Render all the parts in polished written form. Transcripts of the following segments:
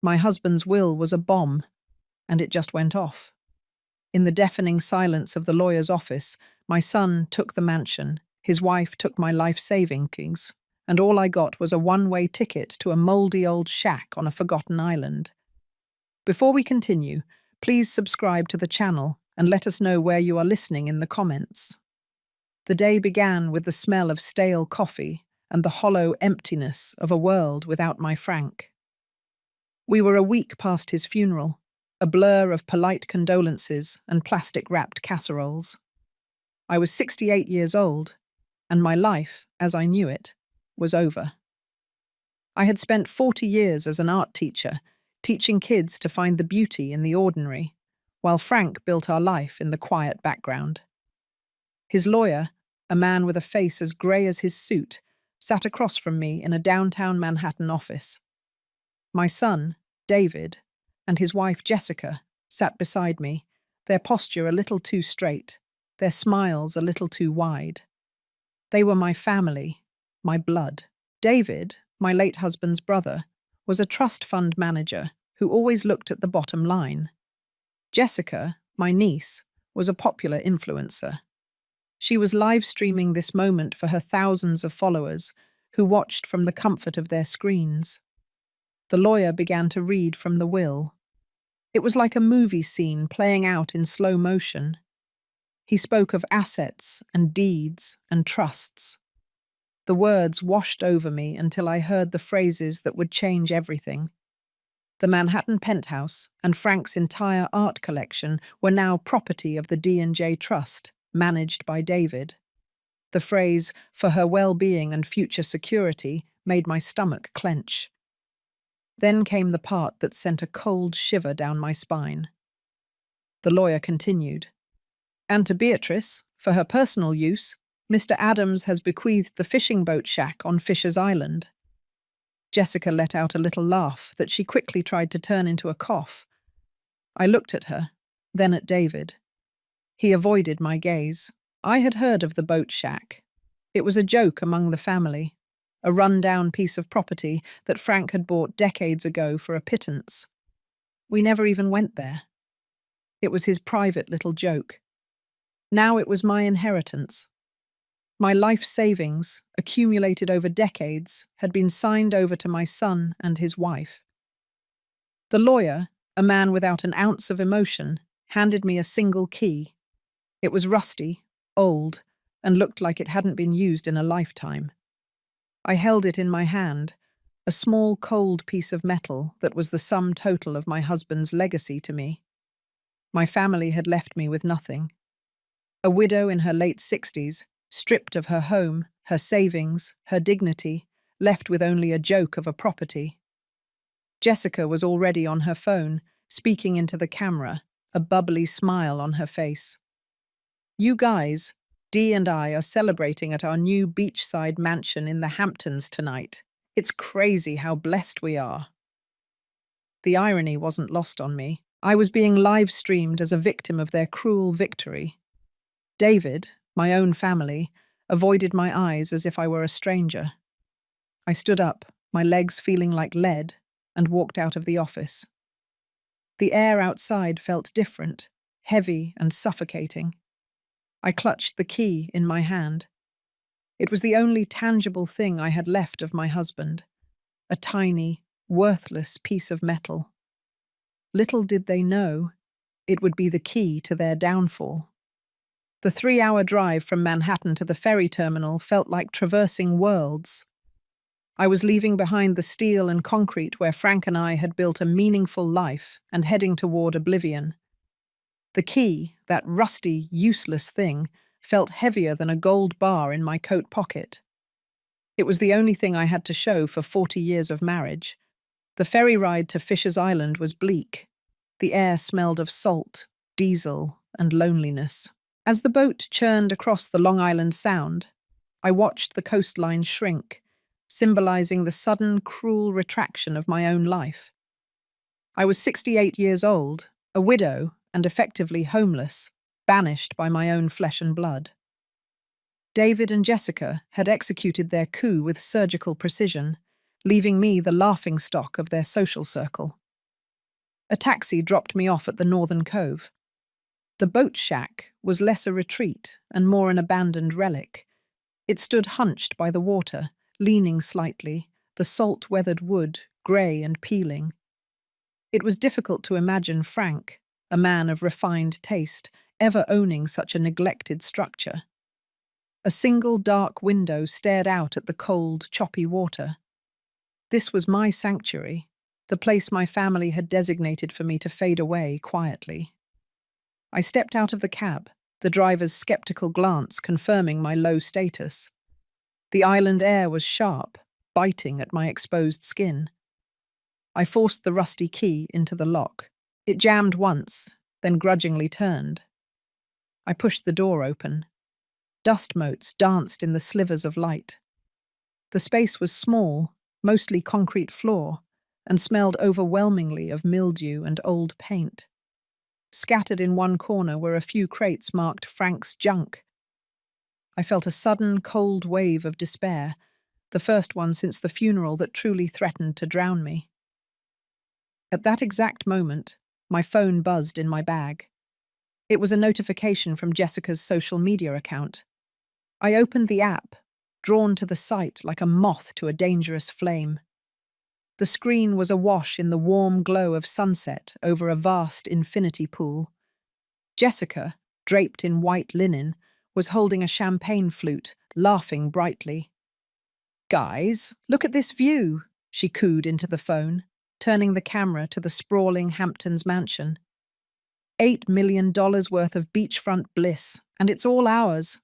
My husband's will was a bomb, and it just went off. In the deafening silence of the lawyer's office, my son took the mansion, his wife took my life savings, and all I got was a one-way ticket to a mouldy old shack on a forgotten island. Before we continue, please subscribe to the channel and let us know where you are listening in the comments. The day began with the smell of stale coffee and the hollow emptiness of a world without my Frank. We were a week past his funeral, a blur of polite condolences and plastic-wrapped casseroles. I was 68 years old, and my life, as I knew it, was over. I had spent 40 years as an art teacher, teaching kids to find the beauty in the ordinary, while Frank built our life in the quiet background. His lawyer, a man with a face as grey as his suit, sat across from me in a downtown Manhattan office. My son, David, and his wife, Jessica, sat beside me, their posture a little too straight, their smiles a little too wide. They were my family, my blood. David, my late husband's brother, was a trust fund manager who always looked at the bottom line. Jessica, my niece, was a popular influencer. She was live streaming this moment for her thousands of followers who watched from the comfort of their screens. The lawyer began to read from the will. It was like a movie scene playing out in slow motion. He spoke of assets and deeds and trusts. The words washed over me until I heard the phrases that would change everything. The Manhattan penthouse and Frank's entire art collection were now property of the D&J Trust, managed by David. The phrase, "for her well-being and future security," made my stomach clench. Then came the part that sent a cold shiver down my spine. The lawyer continued. And to Beatrice, for her personal use, Mr. Adams has bequeathed the fishing boat shack on Fisher's Island. Jessica let out a little laugh that she quickly tried to turn into a cough. I looked at her, then at David. He avoided my gaze. I had heard of the boat shack. It was a joke among the family, a run-down piece of property that Frank had bought decades ago for a pittance. We never even went there. It was his private little joke. Now it was my inheritance. My life savings, accumulated over decades, had been signed over to my son and his wife. The lawyer, a man without an ounce of emotion, handed me a single key. It was rusty, old, and looked like it hadn't been used in a lifetime. I held it in my hand, a small cold piece of metal that was the sum total of my husband's legacy to me. My family had left me with nothing. A widow in her late 60s, stripped of her home, her savings, her dignity, left with only a joke of a property. Jessica was already on her phone, speaking into the camera, a bubbly smile on her face. You guys, Dee and I are celebrating at our new beachside mansion in the Hamptons tonight. It's crazy how blessed we are. The irony wasn't lost on me. I was being live-streamed as a victim of their cruel victory. David, my own family, avoided my eyes as if I were a stranger. I stood up, my legs feeling like lead, and walked out of the office. The air outside felt different, heavy and suffocating. I clutched the key in my hand. It was the only tangible thing I had left of my husband, a tiny, worthless piece of metal. Little did they know, it would be the key to their downfall. The 3-hour drive from Manhattan to the ferry terminal felt like traversing worlds. I was leaving behind the steel and concrete where Frank and I had built a meaningful life and heading toward oblivion. The key, that rusty, useless thing, felt heavier than a gold bar in my coat pocket. It was the only thing I had to show for 40 years of marriage. The ferry ride to Fisher's Island was bleak. The air smelled of salt, diesel, and loneliness. As the boat churned across the Long Island Sound, I watched the coastline shrink, symbolizing the sudden, cruel retraction of my own life. I was 68 years old, a widow, and effectively homeless, banished by my own flesh and blood. David and Jessica had executed their coup with surgical precision, leaving me the laughingstock of their social circle. A taxi dropped me off at the northern cove. The boat shack was less a retreat and more an abandoned relic. It stood hunched by the water, leaning slightly, the salt-weathered wood grey and peeling. It was difficult to imagine Frank, a man of refined taste, ever owning such a neglected structure. A single dark window stared out at the cold, choppy water. This was my sanctuary, the place my family had designated for me to fade away quietly. I stepped out of the cab, the driver's skeptical glance confirming my low status. The island air was sharp, biting at my exposed skin. I forced the rusty key into the lock. It jammed once, then grudgingly turned. I pushed the door open. Dust motes danced in the slivers of light. The space was small, mostly concrete floor, and smelled overwhelmingly of mildew and old paint. Scattered in one corner were a few crates marked Frank's junk. I felt a sudden, cold wave of despair, the first one since the funeral that truly threatened to drown me. At that exact moment, my phone buzzed in my bag. It was a notification from Jessica's social media account. I opened the app, drawn to the site like a moth to a dangerous flame. The screen was awash in the warm glow of sunset over a vast infinity pool. Jessica, draped in white linen, was holding a champagne flute, laughing brightly. "Guys, look at this view," she cooed into the phone, turning the camera to the sprawling Hamptons mansion. $8 million worth of beachfront bliss, and it's all ours.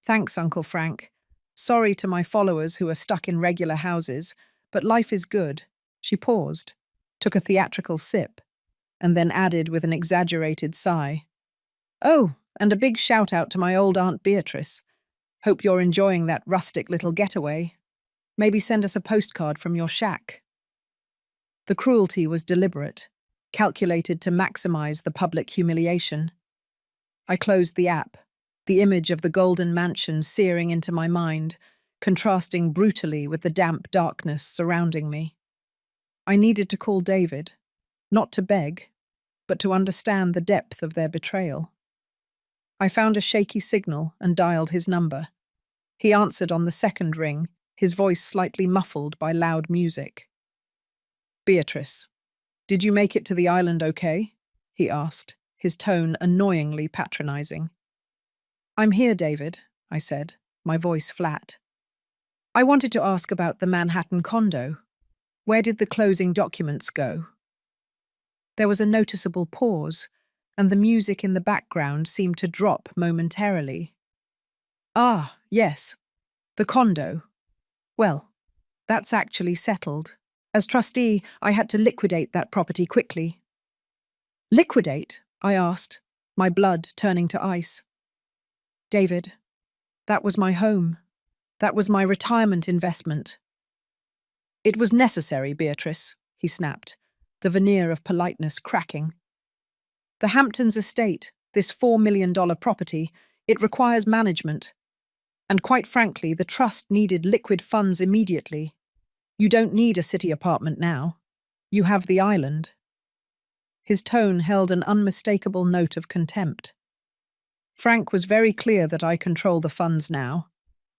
Thanks, Uncle Frank. Sorry to my followers who are stuck in regular houses, but life is good. She paused, took a theatrical sip, and then added with an exaggerated sigh. Oh, and a big shout out to my old Aunt Beatrice. Hope you're enjoying that rustic little getaway. Maybe send us a postcard from your shack. The cruelty was deliberate, calculated to maximize the public humiliation. I closed the app, the image of the golden mansion searing into my mind, contrasting brutally with the damp darkness surrounding me. I needed to call David, not to beg, but to understand the depth of their betrayal. I found a shaky signal and dialed his number. He answered on the second ring, his voice slightly muffled by loud music. "Beatrice, did you make it to the island okay?" he asked, his tone annoyingly patronizing. "I'm here, David," I said, my voice flat. "I wanted to ask about the Manhattan condo. Where did the closing documents go?" There was a noticeable pause, and the music in the background seemed to drop momentarily. "Ah, yes, the condo. Well, that's actually settled. As trustee, I had to liquidate that property quickly." "Liquidate?" I asked, my blood turning to ice. "David, that was my home. That was my retirement investment." "It was necessary, Beatrice," he snapped, the veneer of politeness cracking. "The Hamptons estate, this $4 million property, it requires management. And quite frankly, the trust needed liquid funds immediately. You don't need a city apartment now. You have the island." His tone held an unmistakable note of contempt. "Frank was very clear that I control the funds now.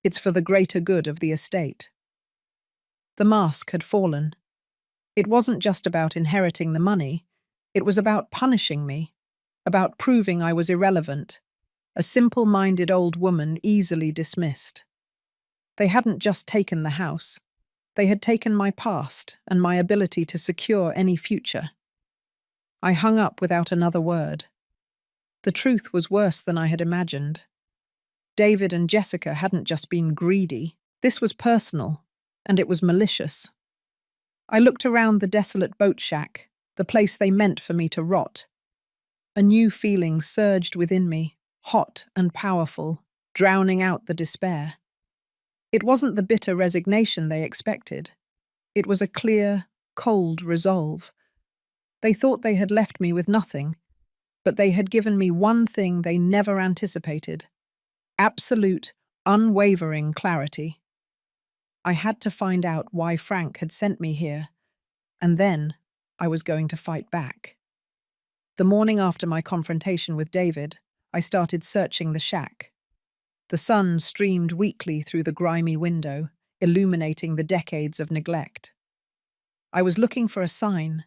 It's for the greater good of the estate." The mask had fallen. It wasn't just about inheriting the money. It was about punishing me, about proving I was irrelevant, a simple-minded old woman easily dismissed. They hadn't just taken the house. They had taken my past and my ability to secure any future. I hung up without another word. The truth was worse than I had imagined. David and Jessica hadn't just been greedy. This was personal, and it was malicious. I looked around the desolate boat shack, the place they meant for me to rot. A new feeling surged within me, hot and powerful, drowning out the despair. It wasn't the bitter resignation they expected. It was a clear, cold resolve. They thought they had left me with nothing, but they had given me one thing they never anticipated: absolute, unwavering clarity. I had to find out why Frank had sent me here, and then I was going to fight back. The morning after my confrontation with David, I started searching the shack. The sun streamed weakly through the grimy window, illuminating the decades of neglect. I was looking for a sign,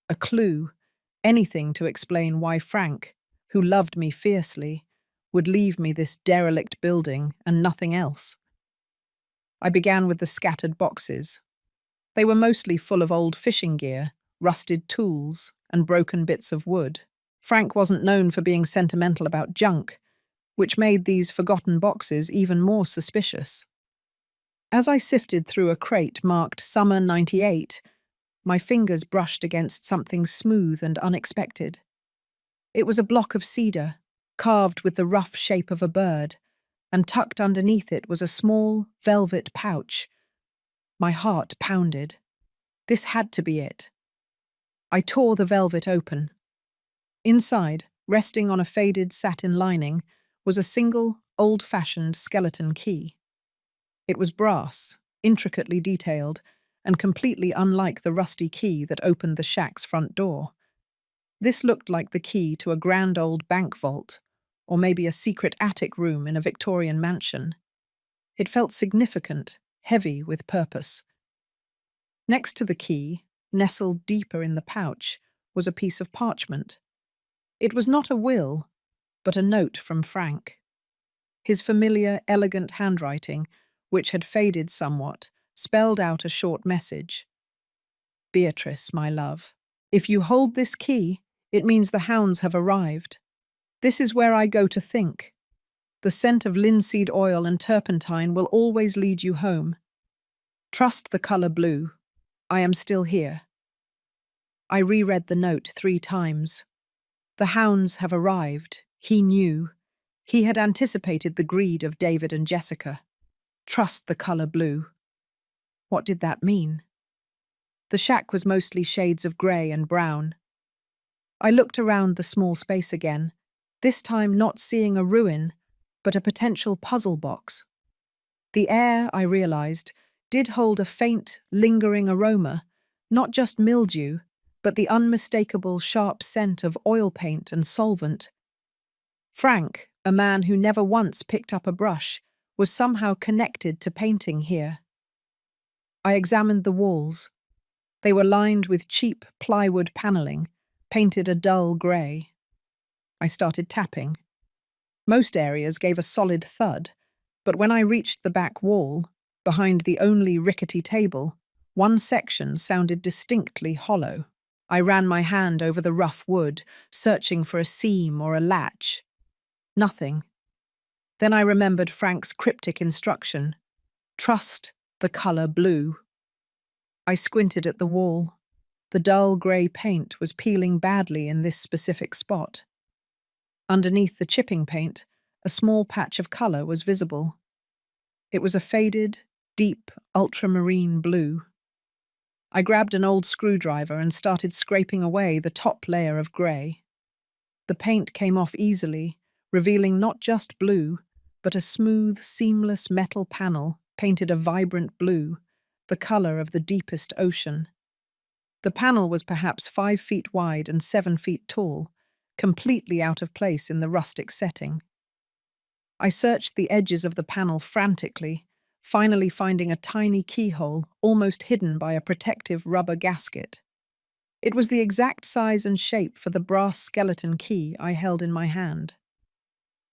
a clue, anything to explain why Frank, who loved me fiercely, would leave me this derelict building and nothing else. I began with the scattered boxes. They were mostly full of old fishing gear, rusted tools, and broken bits of wood. Frank wasn't known for being sentimental about junk, which made these forgotten boxes even more suspicious. As I sifted through a crate marked Summer '98, my fingers brushed against something smooth and unexpected. It was a block of cedar, carved with the rough shape of a bird, and tucked underneath it was a small, velvet pouch. My heart pounded. This had to be it. I tore the velvet open. Inside, resting on a faded satin lining, was a single, old-fashioned skeleton key. It was brass, intricately detailed, and completely unlike the rusty key that opened the shack's front door. This looked like the key to a grand old bank vault, or maybe a secret attic room in a Victorian mansion. It felt significant, heavy with purpose. Next to the key, nestled deeper in the pouch, was a piece of parchment. It was not a will, but a note from Frank. His familiar, elegant handwriting, which had faded somewhat, spelled out a short message. "Beatrice, my love, if you hold this key, it means the hounds have arrived. This is where I go to think. The scent of linseed oil and turpentine will always lead you home. Trust the color blue. I am still here." I reread the note 3 times. The hounds have arrived, he knew. He had anticipated the greed of David and Jessica. Trust the color blue. What did that mean? The shack was mostly shades of grey and brown. I looked around the small space again, this time not seeing a ruin, but a potential puzzle box. The air, I realized, did hold a faint, lingering aroma, not just mildew, but the unmistakable sharp scent of oil paint and solvent. Frank, a man who never once picked up a brush, was somehow connected to painting here. I examined the walls. They were lined with cheap plywood paneling, painted a dull grey. I started tapping. Most areas gave a solid thud, but when I reached the back wall, behind the only rickety table, one section sounded distinctly hollow. I ran my hand over the rough wood, searching for a seam or a latch. Nothing. Then I remembered Frank's cryptic instruction: trust the color blue. I squinted at the wall. The dull grey paint was peeling badly in this specific spot. Underneath the chipping paint, a small patch of color was visible. It was a faded, deep ultramarine blue. I grabbed an old screwdriver and started scraping away the top layer of grey. The paint came off easily, revealing not just blue, but a smooth, seamless metal panel painted a vibrant blue, the color of the deepest ocean. The panel was perhaps 5 feet wide and 7 feet tall, completely out of place in the rustic setting. I searched the edges of the panel frantically, finally finding a tiny keyhole almost hidden by a protective rubber gasket. It was the exact size and shape for the brass skeleton key I held in my hand.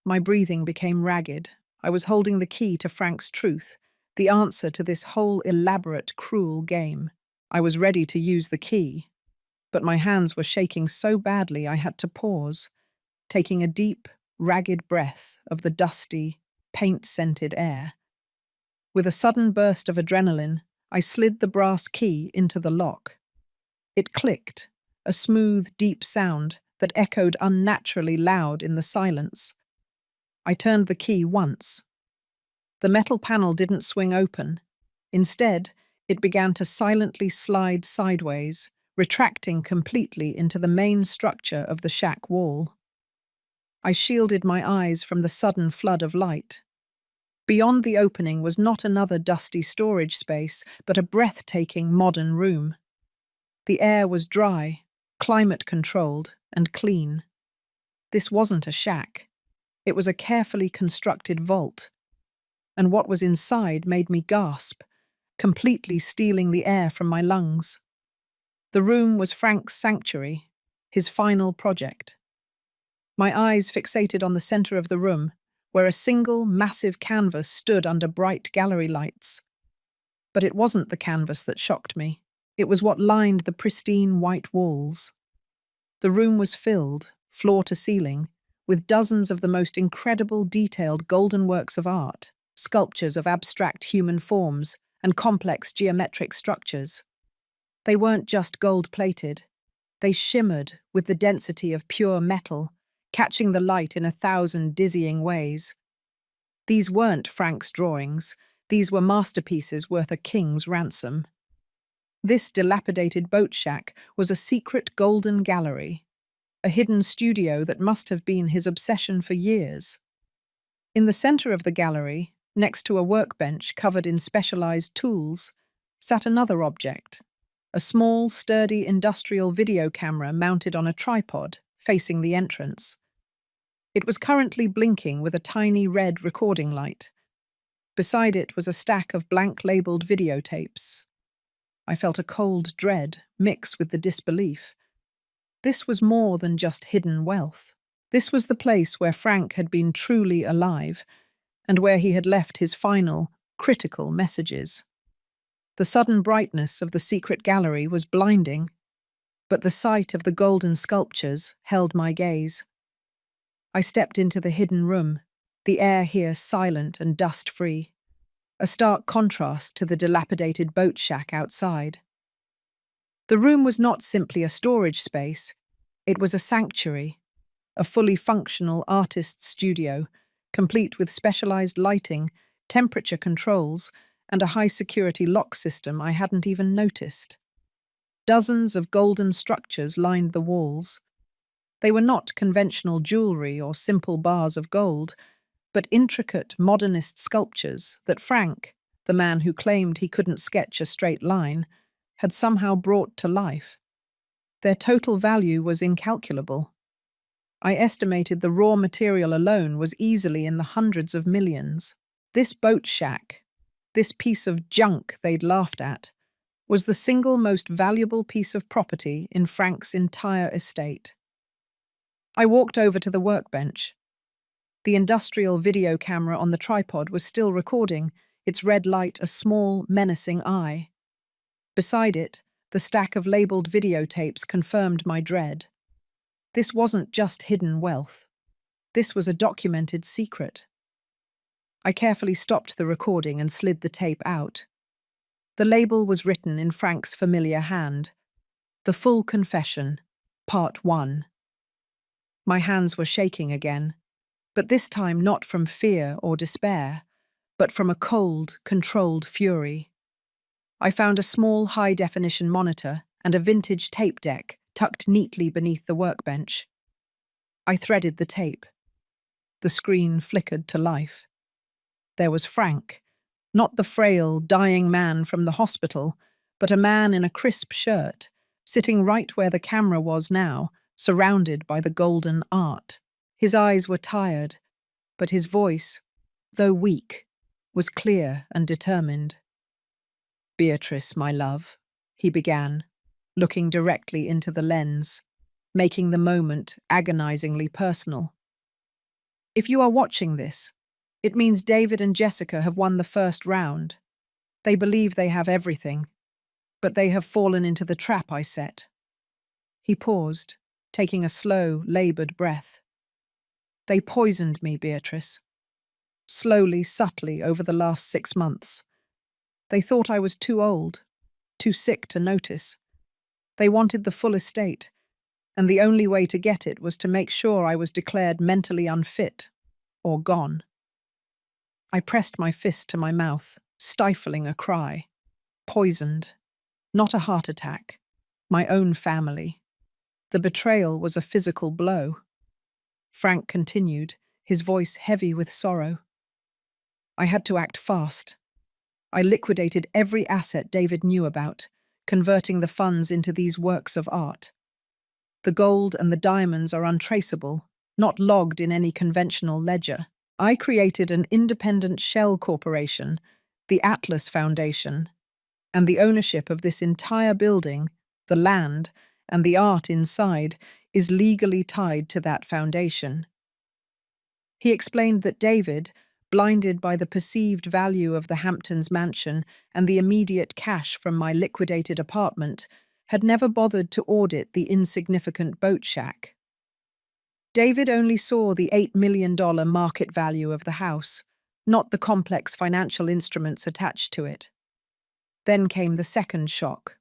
My breathing became ragged. I was holding the key to Frank's truth, the answer to this whole elaborate, cruel game. I was ready to use the key, but my hands were shaking so badly I had to pause, taking a deep, ragged breath of the dusty, paint-scented air. With a sudden burst of adrenaline, I slid the brass key into the lock. It clicked, a smooth, deep sound that echoed unnaturally loud in the silence. I turned the key once. The metal panel didn't swing open. Instead, it began to silently slide sideways, retracting completely into the main structure of the shack wall. I shielded my eyes from the sudden flood of light. Beyond the opening was not another dusty storage space, but a breathtaking modern room. The air was dry, climate-controlled, and clean. This wasn't a shack. It was a carefully constructed vault, and what was inside made me gasp, completely stealing the air from my lungs. The room was Frank's sanctuary, his final project. My eyes fixated on the center of the room, where a single, massive canvas stood under bright gallery lights. But it wasn't the canvas that shocked me. It was what lined the pristine white walls. The room was filled, floor to ceiling, with dozens of the most incredible detailed golden works of art, sculptures of abstract human forms, and complex geometric structures. They weren't just gold-plated. They shimmered with the density of pure metal, catching the light in 1,000 dizzying ways. These weren't Frank's drawings. These were masterpieces worth a king's ransom. This dilapidated boat shack was a secret golden gallery, a hidden studio that must have been his obsession for years. In the center of the gallery, next to a workbench covered in specialized tools, sat another object, a small, sturdy industrial video camera mounted on a tripod facing the entrance. It was currently blinking with a tiny red recording light. Beside it was a stack of blank-labeled videotapes. I felt a cold dread mix with the disbelief. This was more than just hidden wealth. This was the place where Frank had been truly alive, and where he had left his final, critical messages. The sudden brightness of the secret gallery was blinding, but the sight of the golden sculptures held my gaze. I stepped into the hidden room, the air here silent and dust-free, a stark contrast to the dilapidated boat shack outside. The room was not simply a storage space, it was a sanctuary, a fully functional artist's studio, complete with specialized lighting, temperature controls, and a high-security lock system I hadn't even noticed. Dozens of golden structures lined the walls. They were not conventional jewelry or simple bars of gold, but intricate modernist sculptures that Frank, the man who claimed he couldn't sketch a straight line, had somehow brought to life. Their total value was incalculable. I estimated the raw material alone was easily in the hundreds of millions. This boat shack, this piece of junk they'd laughed at, was the single most valuable piece of property in Frank's entire estate. I walked over to the workbench. The industrial video camera on the tripod was still recording, its red light a small, menacing eye. Beside it, the stack of labeled videotapes confirmed my dread. This wasn't just hidden wealth. This was a documented secret. I carefully stopped the recording and slid the tape out. The label was written in Frank's familiar hand. The Full Confession, Part 1. My hands were shaking again, but this time not from fear or despair, but from a cold, controlled fury. I found a small high-definition monitor and a vintage tape deck tucked neatly beneath the workbench. I threaded the tape. The screen flickered to life. There was Frank, not the frail, dying man from the hospital, but a man in a crisp shirt, sitting right where the camera was now, surrounded by the golden art. His eyes were tired, but his voice, though weak, was clear and determined. "Beatrice, my love," he began, looking directly into the lens, making the moment agonizingly personal. "If you are watching this, it means David and Jessica have won the first round. They believe they have everything, but they have fallen into the trap I set." He paused, taking a slow, labored breath. "They poisoned me, Beatrice. Slowly, subtly, over the last 6 months. They thought I was too old, too sick to notice. They wanted the full estate, and the only way to get it was to make sure I was declared mentally unfit, or gone." I pressed my fist to my mouth, stifling a cry. Poisoned. Not a heart attack. My own family. The betrayal was a physical blow. Frank continued, his voice heavy with sorrow. "I had to act fast. I liquidated every asset David knew about, converting the funds into these works of art. The gold and the diamonds are untraceable, not logged in any conventional ledger. I created an independent shell corporation, the Atlas Foundation, and the ownership of this entire building, the land, and the art inside is legally tied to that foundation. He explained that David, blinded by the perceived value of the Hamptons mansion and the immediate cash from my liquidated apartment, had never bothered to audit the insignificant boat shack. David only saw the $8 million market value of the house, not the complex financial instruments attached to it. Then came the second shock.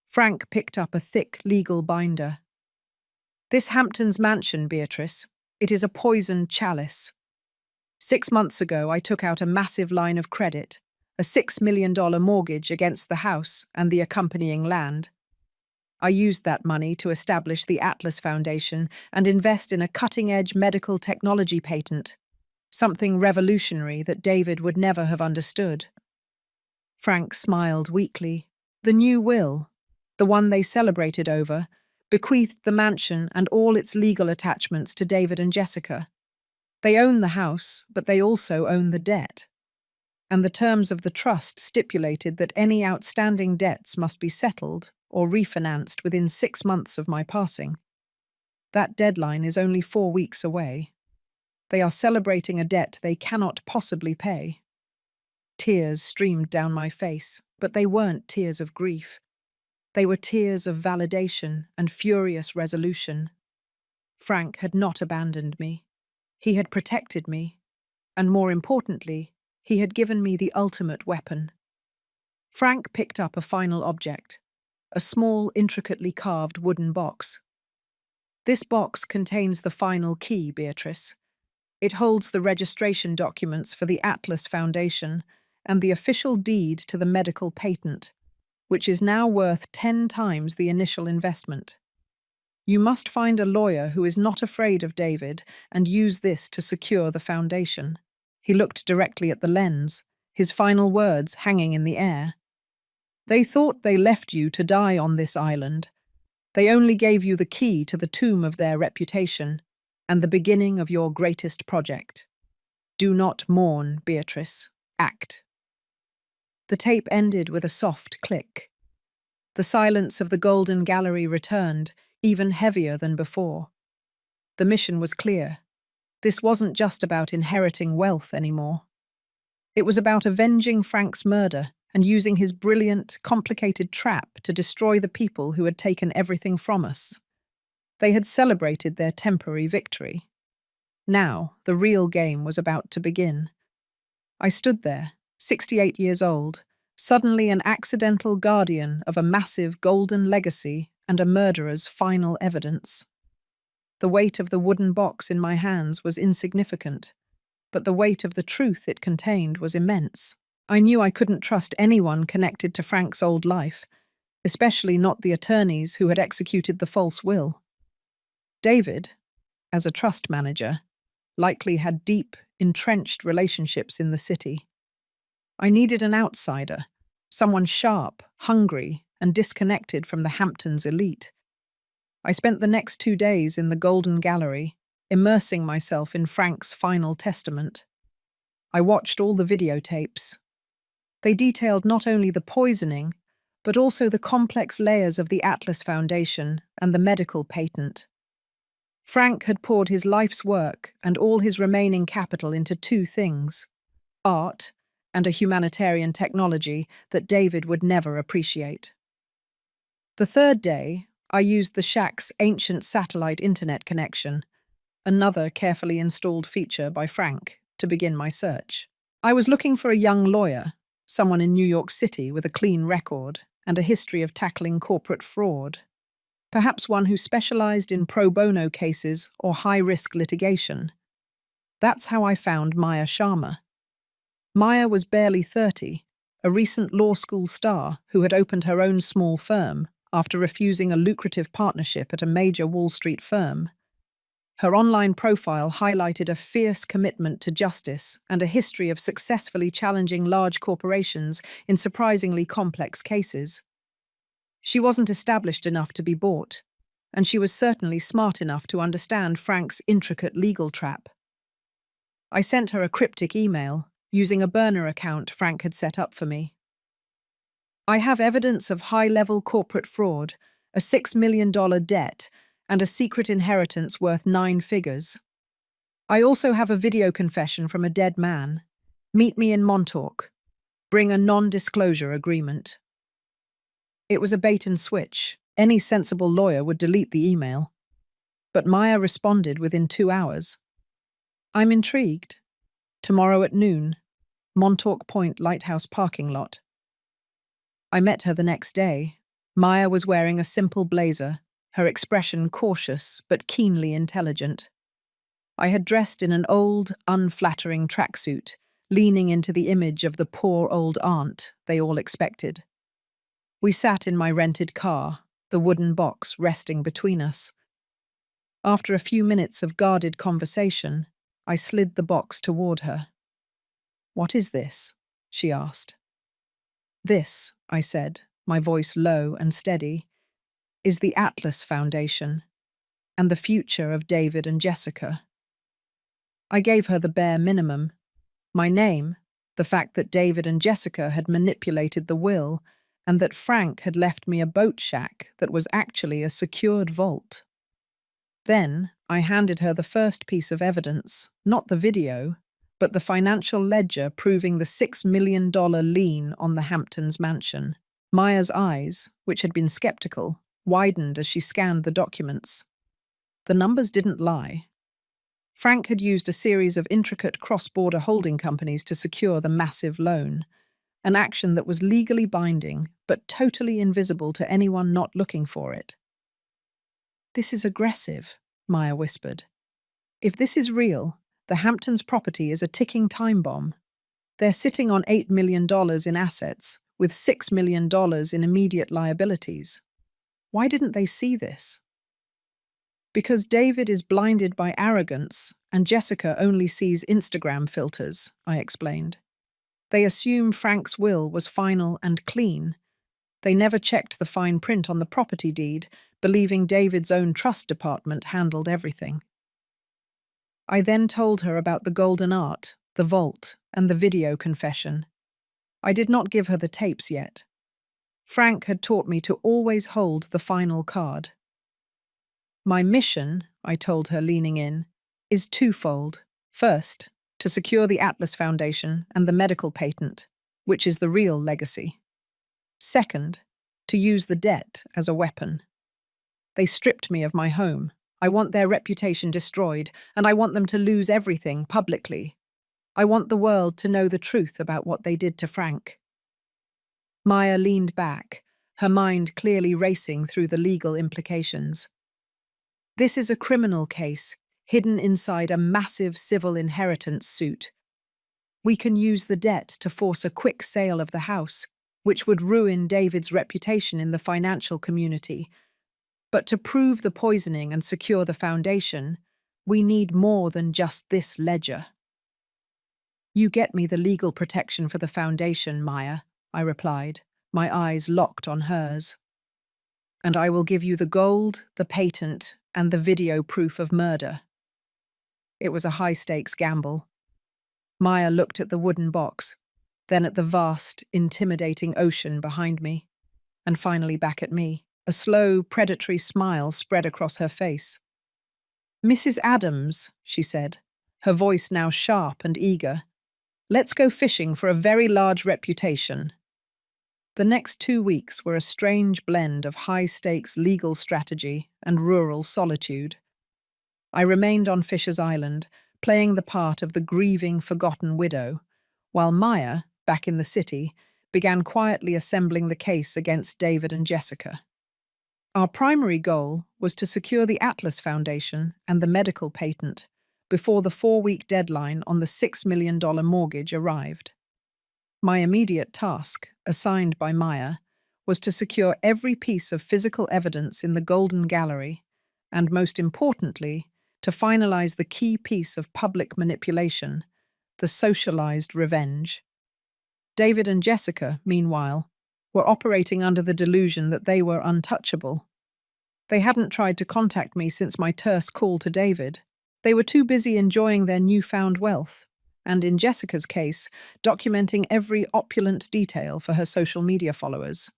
Frank picked up a thick legal binder. "This Hamptons mansion, Beatrice, it is a poisoned chalice. 6 months ago, I took out a massive line of credit, a $6 million mortgage against the house and the accompanying land. I used that money to establish the Atlas Foundation and invest in a cutting-edge medical technology patent, something revolutionary that David would never have understood." Frank smiled weakly. The new will, the one they celebrated over, bequeathed the mansion and all its legal attachments to David and Jessica. They own the house, but they also own the debt. And the terms of the trust stipulated that any outstanding debts must be settled or refinanced within 6 months of my passing. That deadline is only 4 weeks away. They are celebrating a debt they cannot possibly pay. Tears streamed down my face, but they weren't tears of grief. They were tears of validation and furious resolution. Frank had not abandoned me. He had protected me, and more importantly, he had given me the ultimate weapon. Frank picked up a final object, a small, intricately carved wooden box. "This box contains the final key, Beatrice. It holds the registration documents for the Atlas Foundation and the official deed to the medical patent, which is now worth 10 times the initial investment. You must find a lawyer who is not afraid of David and use this to secure the foundation." He looked directly at the lens, his final words hanging in the air. "They thought they left you to die on this island. They only gave you the key to the tomb of their reputation and the beginning of your greatest project. Do not mourn, Beatrice. Act." The tape ended with a soft click. The silence of the Golden Gallery returned, even heavier than before. The mission was clear. This wasn't just about inheriting wealth anymore. It was about avenging Frank's murder and using his brilliant, complicated trap to destroy the people who had taken everything from us. They had celebrated their temporary victory. Now, the real game was about to begin. I stood there, 68 years old, suddenly an accidental guardian of a massive golden legacy and a murderer's final evidence. The weight of the wooden box in my hands was insignificant, but the weight of the truth it contained was immense. I knew I couldn't trust anyone connected to Frank's old life, especially not the attorneys who had executed the false will. David, as a trust manager, likely had deep, entrenched relationships in the city. I needed an outsider, someone sharp, hungry, and disconnected from the Hamptons elite. I spent the next 2 days in the Golden Gallery, immersing myself in Frank's final testament. I watched all the videotapes. They detailed not only the poisoning, but also the complex layers of the Atlas Foundation and the medical patent. Frank had poured his life's work and all his remaining capital into 2 things: art and a humanitarian technology that David would never appreciate. The 3rd day, I used the shack's ancient satellite internet connection, another carefully installed feature by Frank, to begin my search. I was looking for a young lawyer, someone in New York City with a clean record and a history of tackling corporate fraud. Perhaps one who specialized in pro bono cases or high-risk litigation. That's how I found Maya Sharma. Maya was barely 30, a recent law school star who had opened her own small firm after refusing a lucrative partnership at a major Wall Street firm. Her online profile highlighted a fierce commitment to justice and a history of successfully challenging large corporations in surprisingly complex cases. She wasn't established enough to be bought, and she was certainly smart enough to understand Frank's intricate legal trap. I sent her a cryptic email, using a burner account Frank had set up for me. I have evidence of high-level corporate fraud, a $6 million debt, and a secret inheritance worth 9 figures. I also have a video confession from a dead man. Meet me in Montauk. Bring a non-disclosure agreement. It was a bait and switch. Any sensible lawyer would delete the email. But Maya responded within 2 hours. I'm intrigued. Tomorrow at noon, Montauk Point Lighthouse parking lot. I met her the next day. Maya was wearing a simple blazer, her expression cautious but keenly intelligent. I had dressed in an old, unflattering tracksuit, leaning into the image of the poor old aunt they all expected. We sat in my rented car, the wooden box resting between us. After a few minutes of guarded conversation, I slid the box toward her. "What is this?" she asked. "This," I said, my voice low and steady, "is the Atlas Foundation and the future of David and Jessica." I gave her the bare minimum. My name, the fact that David and Jessica had manipulated the will, and that Frank had left me a boat shack that was actually a secured vault. Then I handed her the first piece of evidence, not the video, but the financial ledger proving the $6 million lien on the Hamptons mansion. Maya's eyes, which had been skeptical, widened as she scanned the documents. The numbers didn't lie. Frank had used a series of intricate cross-border holding companies to secure the massive loan, an action that was legally binding but totally invisible to anyone not looking for it. "This is aggressive," Maya whispered. "If this is real, the Hamptons property is a ticking time bomb. They're sitting on $8 million in assets, with $6 million in immediate liabilities. Why didn't they see this?" "Because David is blinded by arrogance and Jessica only sees Instagram filters," I explained. "They assume Frank's will was final and clean. They never checked the fine print on the property deed, believing David's own trust department handled everything." I then told her about the golden art, the vault, and the video confession. I did not give her the tapes yet. Frank had taught me to always hold the final card. "My mission," I told her, leaning in, "is twofold. First, to secure the Atlas Foundation and the medical patent, which is the real legacy. Second, to use the debt as a weapon. They stripped me of my home. I want their reputation destroyed, and I want them to lose everything publicly. I want the world to know the truth about what they did to Frank." Maya leaned back, her mind clearly racing through the legal implications. "This is a criminal case, hidden inside a massive civil inheritance suit. We can use the debt to force a quick sale of the house, which would ruin David's reputation in the financial community. But to prove the poisoning and secure the foundation, we need more than just this ledger." "You get me the legal protection for the foundation, Maya," I replied, my eyes locked on hers. "And I will give you the gold, the patent, and the video proof of murder." It was a high-stakes gamble. Maya looked at the wooden box, then at the vast, intimidating ocean behind me, and finally back at me. A slow, predatory smile spread across her face. "Mrs. Adams," she said, her voice now sharp and eager, "let's go fishing for a very large reputation." The next 2 weeks were a strange blend of high-stakes legal strategy and rural solitude. I remained on Fisher's Island, playing the part of the grieving, forgotten widow, while Maya, back in the city, began quietly assembling the case against David and Jessica. Our primary goal was to secure the Atlas Foundation and the medical patent before the 4-week deadline on the $6 million mortgage arrived. My immediate task, assigned by Maya, was to secure every piece of physical evidence in the Golden Gallery and, most importantly, to finalize the key piece of public manipulation, the socialized revenge. David and Jessica, meanwhile, were operating under the delusion that they were untouchable. They hadn't tried to contact me since my terse call to David. They were too busy enjoying their newfound wealth, and in Jessica's case, documenting every opulent detail for her social media followers.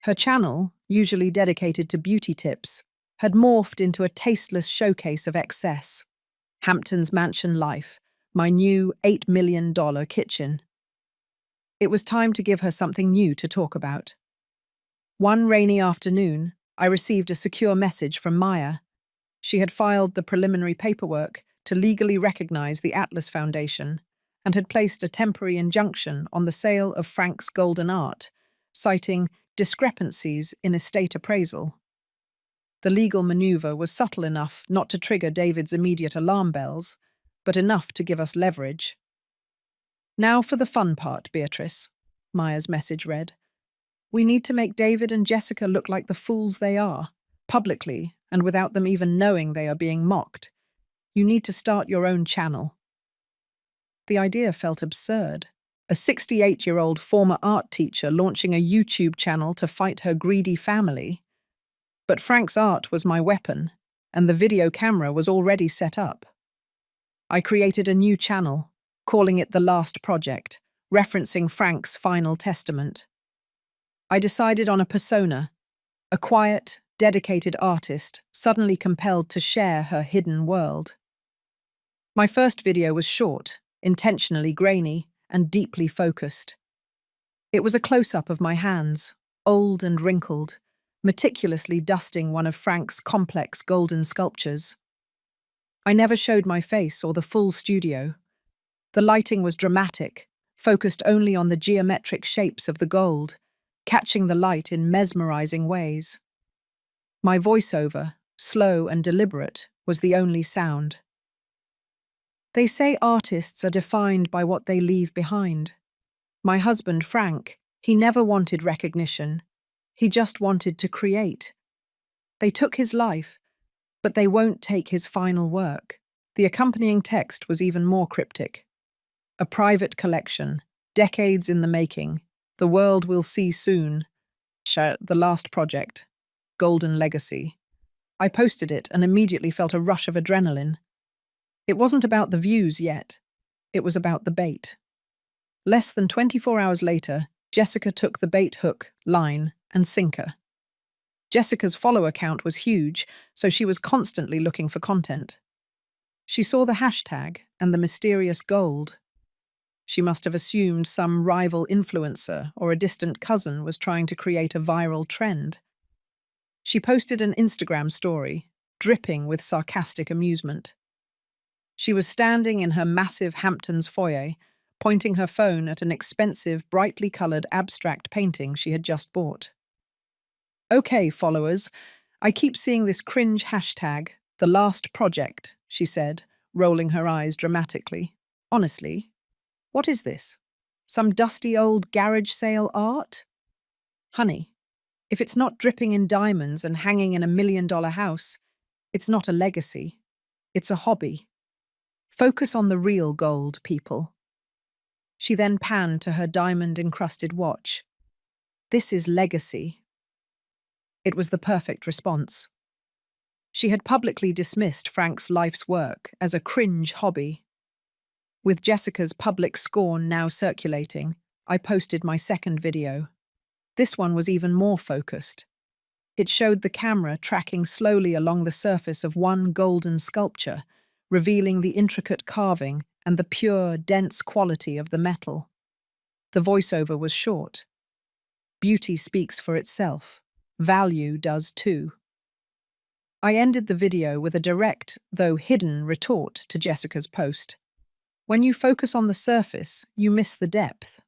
Her channel, usually dedicated to beauty tips, had morphed into a tasteless showcase of excess. Hampton's Mansion Life, my new $8 million kitchen. It was time to give her something new to talk about. One rainy afternoon, I received a secure message from Maya. She had filed the preliminary paperwork to legally recognize the Atlas Foundation and had placed a temporary injunction on the sale of Frank's golden art, citing discrepancies in estate appraisal. The legal maneuver was subtle enough not to trigger David's immediate alarm bells, but enough to give us leverage. "Now for the fun part, Beatrice," Maya's message read. "We need to make David and Jessica look like the fools they are, publicly and without them even knowing they are being mocked. You need to start your own channel." The idea felt absurd. A 68-year-old former art teacher launching a YouTube channel to fight her greedy family. But Frank's art was my weapon, and the video camera was already set up. I created a new channel, calling it The Last Project, referencing Frank's final testament. I decided on a persona, a quiet, dedicated artist suddenly compelled to share her hidden world. My first video was short, intentionally grainy, and deeply focused. It was a close-up of my hands, old and wrinkled, meticulously dusting one of Frank's complex golden sculptures. I never showed my face or the full studio. The lighting was dramatic, focused only on the geometric shapes of the gold, catching the light in mesmerizing ways. My voiceover, slow and deliberate, was the only sound. They say artists are defined by what they leave behind. My husband, Frank, he never wanted recognition. He just wanted to create. They took his life, but they won't take his final work. The accompanying text was even more cryptic. "A private collection, decades in the making. The world will see soon. The Last Project. Golden Legacy." I posted it and immediately felt a rush of adrenaline. It wasn't about the views yet. It was about the bait. Less than 24 hours later, Jessica took the bait hook, line, and sinker. Jessica's follower count was huge, so she was constantly looking for content. She saw the hashtag and the mysterious gold. She must have assumed some rival influencer or a distant cousin was trying to create a viral trend. She posted an Instagram story, dripping with sarcastic amusement. She was standing in her massive Hamptons foyer, pointing her phone at an expensive, brightly coloured abstract painting she had just bought. "Okay, followers, I keep seeing this cringe hashtag, The Last Project," she said, rolling her eyes dramatically. "Honestly, what is this? Some dusty old garage sale art? Honey, if it's not dripping in diamonds and hanging in $1 million house, it's not a legacy. It's a hobby. Focus on the real gold, people." She then panned to her diamond-encrusted watch. "This is legacy." It was the perfect response. She had publicly dismissed Frank's life's work as a cringe hobby. With Jessica's public scorn now circulating, I posted my second video. This one was even more focused. It showed the camera tracking slowly along the surface of one golden sculpture, revealing the intricate carving and the pure, dense quality of the metal. The voiceover was short. "Beauty speaks for itself. Value does too." I ended the video with a direct, though hidden, retort to Jessica's post. When you focus on the surface, you miss the depth.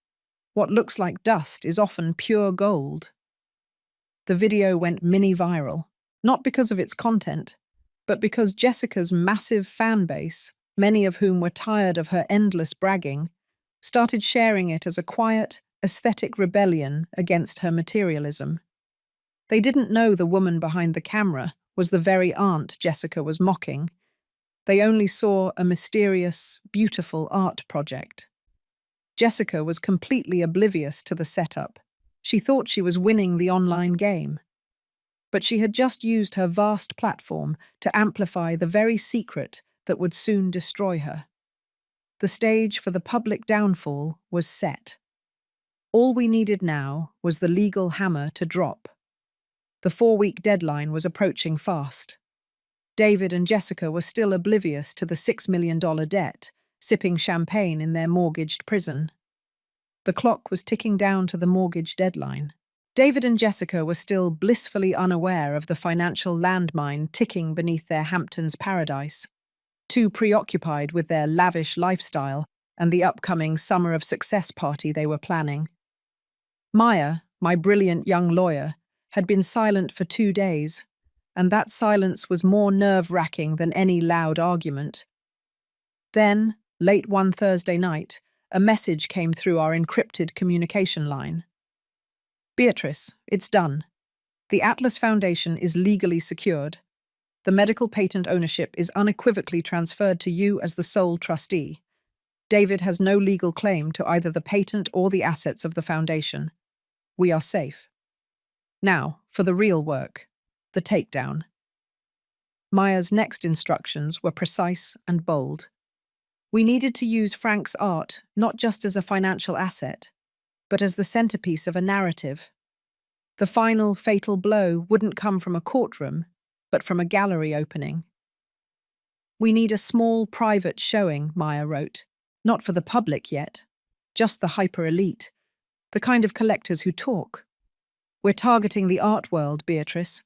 What looks like dust is often pure gold. The video went mini-viral, not because of its content, but because Jessica's massive fan base, many of whom were tired of her endless bragging, started sharing it as a quiet, aesthetic rebellion against her materialism. They didn't know the woman behind the camera was the very aunt Jessica was mocking. They only saw a mysterious, beautiful art project. Jessica was completely oblivious to the setup. She thought she was winning the online game, but she had just used her vast platform to amplify the very secret that would soon destroy her. The stage for the public downfall was set. All we needed now was the legal hammer to drop. The 4-week deadline was approaching fast. David and Jessica were still oblivious to the $6 million debt, sipping champagne in their mortgaged prison. The clock was ticking down to the mortgage deadline. David and Jessica were still blissfully unaware of the financial landmine ticking beneath their Hamptons paradise, too preoccupied with their lavish lifestyle and the upcoming Summer of Success party they were planning. Maya, my brilliant young lawyer, had been silent for 2 days, and that silence was more nerve-wracking than any loud argument. Then, late one Thursday night, a message came through our encrypted communication line. "Beatrice, it's done. The Atlas Foundation is legally secured. The medical patent ownership is unequivocally transferred to you as the sole trustee. David has no legal claim to either the patent or the assets of the foundation. We are safe. Now, for the real work, the takedown." Maya's next instructions were precise and bold. We needed to use Frank's art not just as a financial asset, but as the centerpiece of a narrative. The final fatal blow wouldn't come from a courtroom, but from a gallery opening. "We need a small private showing," Maya wrote. "Not for the public yet, just the hyper-elite, the kind of collectors who talk. We're targeting the art world, Beatrice.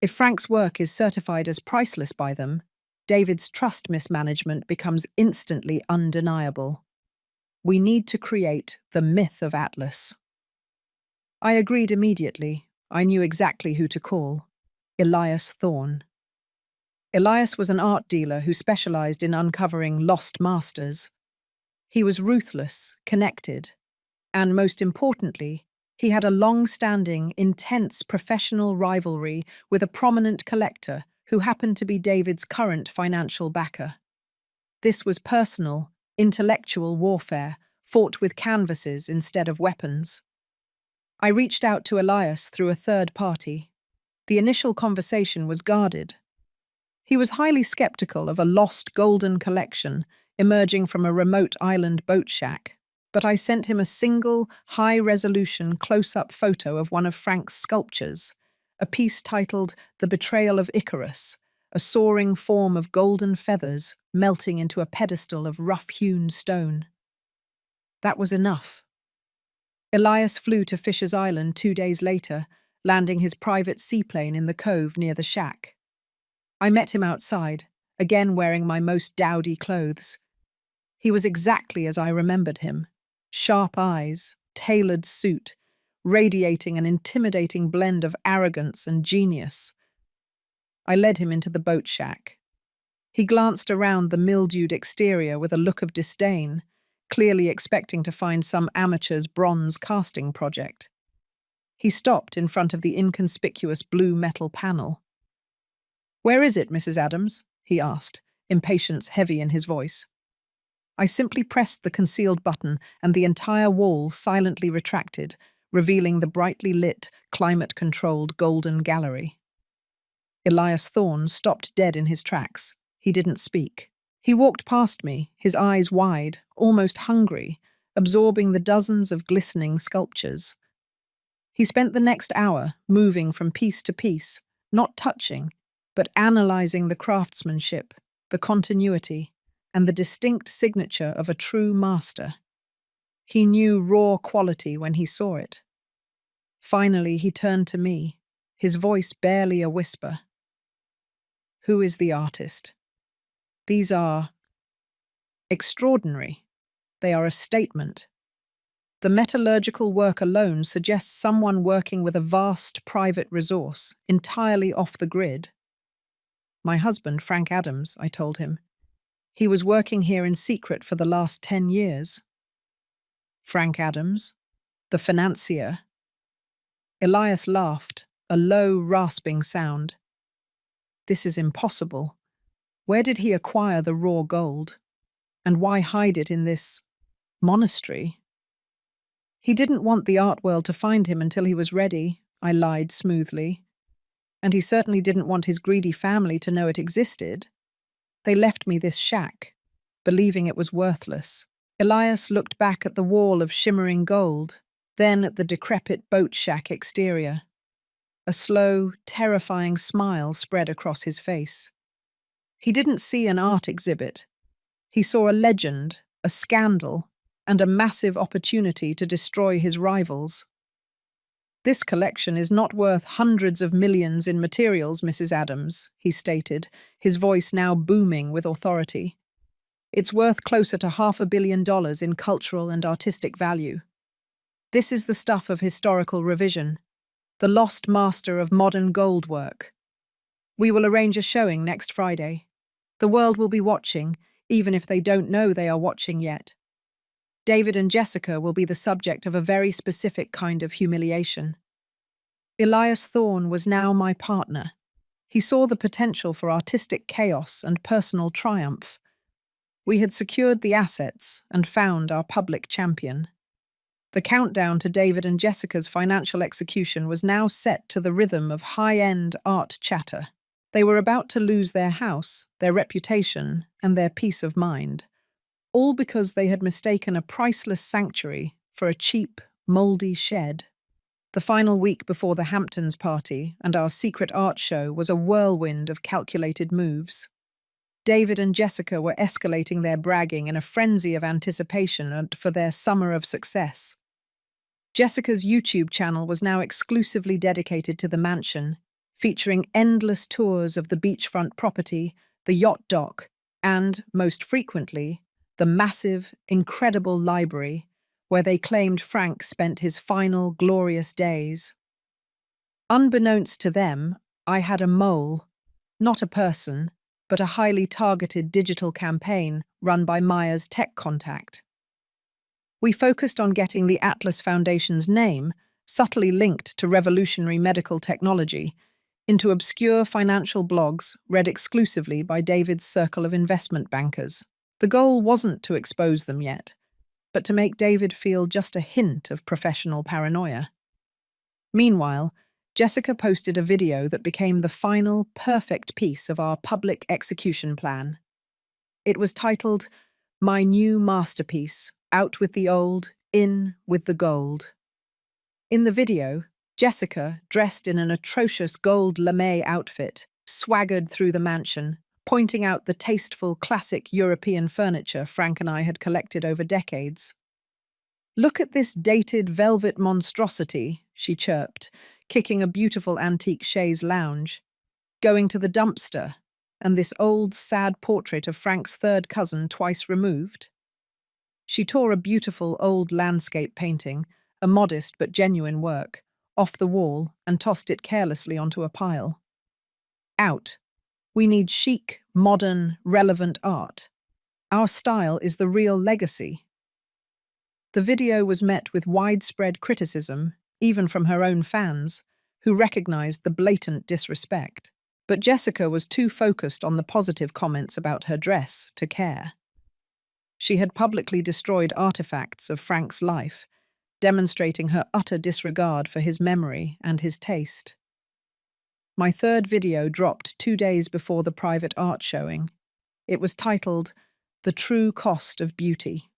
If Frank's work is certified as priceless by them, David's trust mismanagement becomes instantly undeniable. We need to create the myth of Atlas." I agreed immediately. I knew exactly who to call. Elias Thorne. Elias was an art dealer who specialized in uncovering lost masters. He was ruthless, connected, and most importantly, he had a long-standing, intense professional rivalry with a prominent collector who happened to be David's current financial backer. This was personal, intellectual warfare, fought with canvases instead of weapons. I reached out to Elias through a third party. The initial conversation was guarded. He was highly skeptical of a lost golden collection emerging from a remote island boat shack, but I sent him a single, high-resolution close-up photo of one of Frank's sculptures, a piece titled "The Betrayal of Icarus," a soaring form of golden feathers melting into a pedestal of rough-hewn stone. That was enough. Elias flew to Fisher's Island 2 days later, landing his private seaplane in the cove near the shack. I met him outside, again wearing my most dowdy clothes. He was exactly as I remembered him. Sharp eyes, tailored suit, radiating an intimidating blend of arrogance and genius. I led him into the boat shack. He glanced around the mildewed exterior with a look of disdain, clearly expecting to find some amateur's bronze casting project. He stopped in front of the inconspicuous blue metal panel. "Where is it, Mrs. Adams?" he asked, impatience heavy in his voice. I simply pressed the concealed button and the entire wall silently retracted, revealing the brightly lit, climate-controlled golden gallery. Elias Thorne stopped dead in his tracks. He didn't speak. He walked past me, his eyes wide, almost hungry, absorbing the dozens of glistening sculptures. He spent the next hour moving from piece to piece, not touching, but analyzing the craftsmanship, the continuity, and the distinct signature of a true master. He knew raw quality when he saw it. Finally, he turned to me, his voice barely a whisper. "Who is the artist? These are extraordinary. They are a statement. The metallurgical work alone suggests someone working with a vast private resource, entirely off the grid." "My husband, Frank Adams," I told him. "He was working here in secret for the last 10 years. "Frank Adams? The financier?" Elias laughed, a low, rasping sound. "This is impossible. Where did he acquire the raw gold? And why hide it in this monastery?" He didn't want the art world to find him until he was ready, I lied smoothly. And he certainly didn't want his greedy family to know it existed. They left me this shack, believing it was worthless. Elias looked back at the wall of shimmering gold, then at the decrepit boat shack exterior. A slow, terrifying smile spread across his face. He didn't see an art exhibit. He saw a legend, a scandal, and a massive opportunity to destroy his rivals. "This collection is not worth hundreds of millions in materials, Mrs. Adams," he stated, his voice now booming with authority. "It's worth closer to $500 million in cultural and artistic value. This is the stuff of historical revision, the lost master of modern gold work. We will arrange a showing next Friday. The world will be watching, even if they don't know they are watching yet. David and Jessica will be the subject of a very specific kind of humiliation." Elias Thorne was now my partner. He saw the potential for artistic chaos and personal triumph. We had secured the assets and found our public champion. The countdown to David and Jessica's financial execution was now set to the rhythm of high-end art chatter. They were about to lose their house, their reputation, and their peace of mind, all because they had mistaken a priceless sanctuary for a cheap, mouldy shed. The final week before the Hamptons party and our secret art show was a whirlwind of calculated moves. David and Jessica were escalating their bragging in a frenzy of anticipation for their summer of success. Jessica's YouTube channel was now exclusively dedicated to the mansion, featuring endless tours of the beachfront property, the yacht dock, and, most frequently, the massive, incredible library where they claimed Frank spent his final glorious days. Unbeknownst to them, I had a mole, not a person, but a highly targeted digital campaign run by Maya's tech contact. We focused on getting the Atlas Foundation's name, subtly linked to revolutionary medical technology, into obscure financial blogs read exclusively by David's circle of investment bankers. The goal wasn't to expose them yet, but to make David feel just a hint of professional paranoia. Meanwhile, Jessica posted a video that became the final, perfect piece of our public execution plan. It was titled, "My New Masterpiece, Out with the Old, In with the Gold." In the video, Jessica, dressed in an atrocious gold lame outfit, swaggered through the mansion, pointing out the tasteful, classic European furniture Frank and I had collected over decades. "Look at this dated velvet monstrosity," she chirped, kicking a beautiful antique chaise lounge. "Going to the dumpster, and this old, sad portrait of Frank's third cousin twice removed." She tore a beautiful old landscape painting, a modest but genuine work, off the wall and tossed it carelessly onto a pile. "Out. We need chic, modern, relevant art. Our style is the real legacy." The video was met with widespread criticism, even from her own fans, who recognized the blatant disrespect. But Jessica was too focused on the positive comments about her dress to care. She had publicly destroyed artifacts of Frank's life, demonstrating her utter disregard for his memory and his taste. My third video dropped 2 days before the private art showing. It was titled, "The True Cost of Beauty."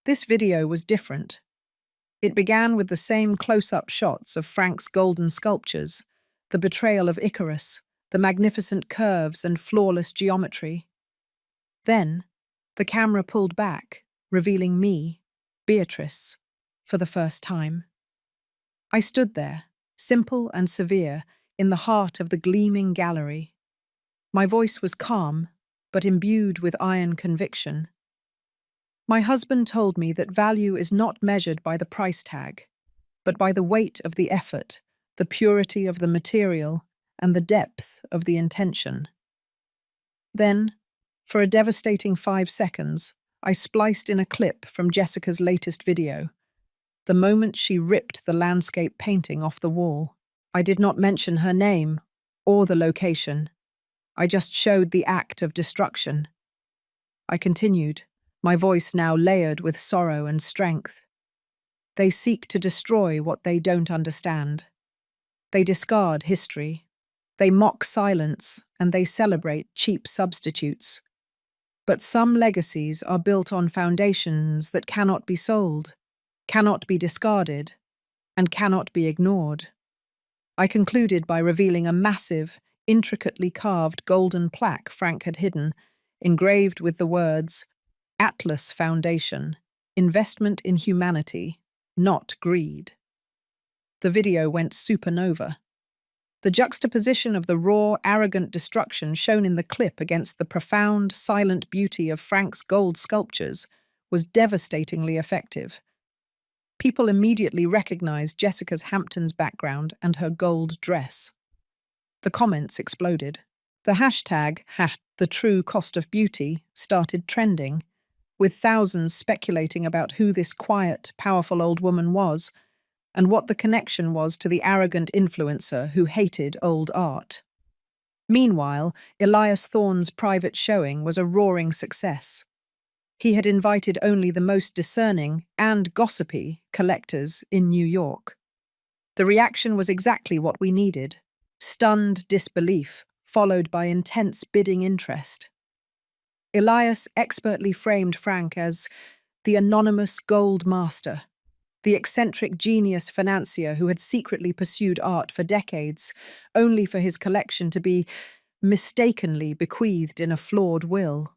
This video was different. It began with the same close-up shots of Frank's golden sculptures, the betrayal of Icarus, the magnificent curves and flawless geometry. Then, the camera pulled back, revealing me, Beatrice, for the first time. I stood there, simple and severe, in the heart of the gleaming gallery. My voice was calm, but imbued with iron conviction. My husband told me that value is not measured by the price tag, but by the weight of the effort, the purity of the material, and the depth of the intention. Then, for a devastating 5 seconds, I spliced in a clip from Jessica's latest video, the moment she ripped the landscape painting off the wall. I did not mention her name or the location. I just showed the act of destruction. I continued, my voice now layered with sorrow and strength. They seek to destroy what they don't understand. They discard history. They mock silence, and they celebrate cheap substitutes. But some legacies are built on foundations that cannot be sold, cannot be discarded, and cannot be ignored. I concluded by revealing a massive, intricately carved golden plaque Frank had hidden, engraved with the words, Atlas Foundation, Investment in Humanity, Not Greed. The video went supernova. The juxtaposition of the raw, arrogant destruction shown in the clip against the profound, silent beauty of Frank's gold sculptures was devastatingly effective. People immediately recognized Jessica's Hamptons background and her gold dress. The comments exploded. The hashtag, the true cost of beauty, started trending, with thousands speculating about who this quiet, powerful old woman was and what the connection was to the arrogant influencer who hated old art. Meanwhile, Elias Thorne's private showing was a roaring success. He had invited only the most discerning and gossipy collectors in New York. The reaction was exactly what we needed: stunned disbelief, followed by intense bidding interest. Elias expertly framed Frank as the anonymous gold master, the eccentric genius financier who had secretly pursued art for decades, only for his collection to be mistakenly bequeathed in a flawed will.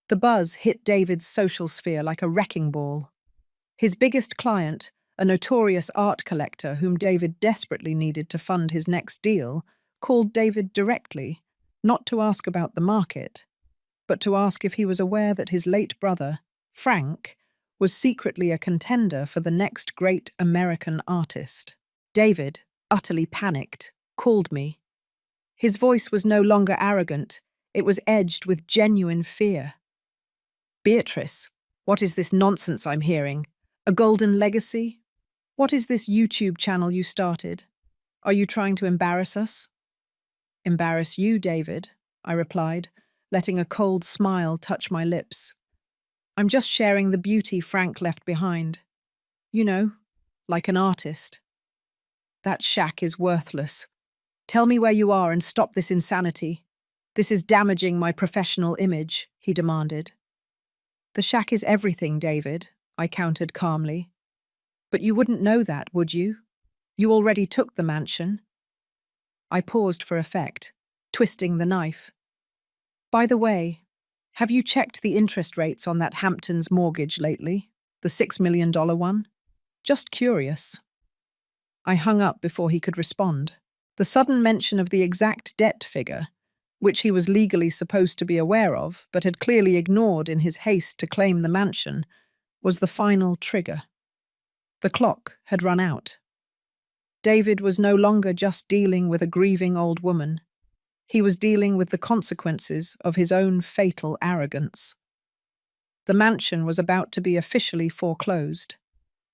The buzz hit David's social sphere like a wrecking ball. His biggest client, a notorious art collector whom David desperately needed to fund his next deal, called David directly, not to ask about the market, but to ask if he was aware that his late brother, Frank, was secretly a contender for the next great American artist. David, utterly panicked, called me. His voice was no longer arrogant, it was edged with genuine fear. Beatrice, what is this nonsense I'm hearing? A golden legacy? What is this YouTube channel you started? Are you trying to embarrass us? Embarrass you, David, I replied, letting a cold smile touch my lips. I'm just sharing the beauty Frank left behind. You know, like an artist. That shack is worthless. Tell me where you are and stop this insanity. This is damaging my professional image, he demanded. The shack is everything, David, I countered calmly. But you wouldn't know that, would you? You already took the mansion. I paused for effect, twisting the knife. By the way, have you checked the interest rates on that Hamptons mortgage lately? The $6 million one? Just curious. I hung up before he could respond. The sudden mention of the exact debt figure, which he was legally supposed to be aware of, but had clearly ignored in his haste to claim the mansion, was the final trigger. The clock had run out. David was no longer just dealing with a grieving old woman. He was dealing with the consequences of his own fatal arrogance. The mansion was about to be officially foreclosed,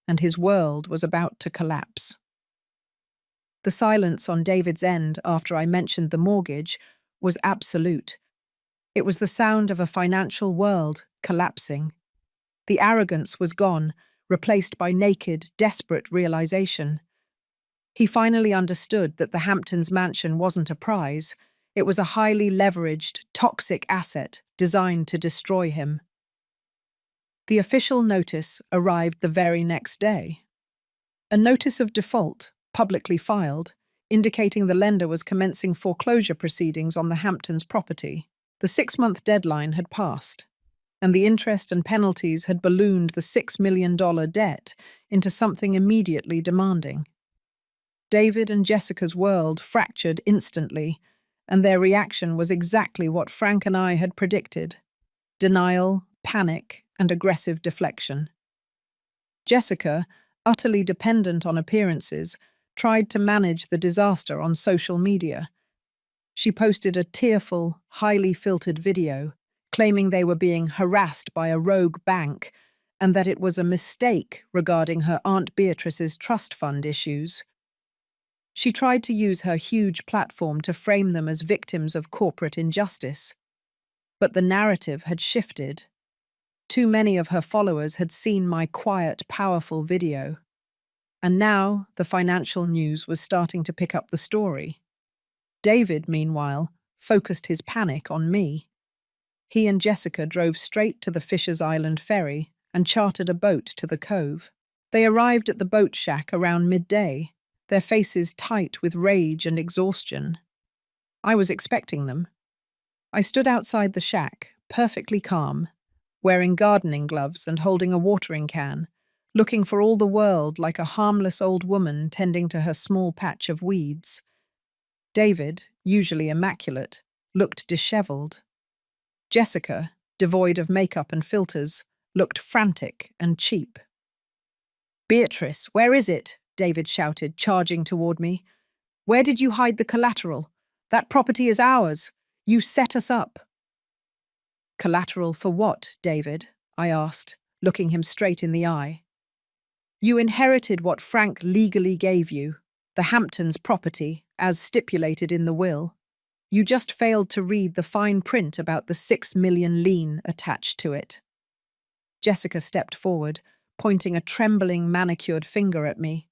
and his world was about to collapse. The silence on David's end after I mentioned the mortgage was absolute. It was the sound of a financial world collapsing. The arrogance was gone, replaced by naked, desperate realization. He finally understood that the Hamptons mansion wasn't a prize. It was a highly leveraged, toxic asset designed to destroy him. The official notice arrived the very next day. A notice of default, publicly filed, indicating the lender was commencing foreclosure proceedings on the Hamptons property. The 6-month deadline had passed, and the interest and penalties had ballooned the $6 million debt into something immediately demanding. David and Jessica's world fractured instantly, and their reaction was exactly what Frank and I had predicted: denial, panic, and aggressive deflection. Jessica, utterly dependent on appearances, tried to manage the disaster on social media. She posted a tearful, highly filtered video, claiming they were being harassed by a rogue bank and that it was a mistake regarding her Aunt Beatrice's trust fund issues. She tried to use her huge platform to frame them as victims of corporate injustice. But the narrative had shifted. Too many of her followers had seen my quiet, powerful video. And now the financial news was starting to pick up the story. David, meanwhile, focused his panic on me. He and Jessica drove straight to the Fisher's Island ferry and chartered a boat to the cove. They arrived at the boat shack around midday, their faces tight with rage and exhaustion. I was expecting them. I stood outside the shack, perfectly calm, wearing gardening gloves and holding a watering can, looking for all the world like a harmless old woman tending to her small patch of weeds. David, usually immaculate, looked disheveled. Jessica, devoid of makeup and filters, looked frantic and cheap. "Beatrice, where is it?" David shouted, charging toward me. "Where did you hide the collateral? That property is ours. You set us up." "Collateral for what, David?" I asked, looking him straight in the eye. "You inherited what Frank legally gave you, the Hamptons property, as stipulated in the will. You just failed to read the fine print about the 6 million lien attached to it." Jessica stepped forward, pointing a trembling, manicured finger at me.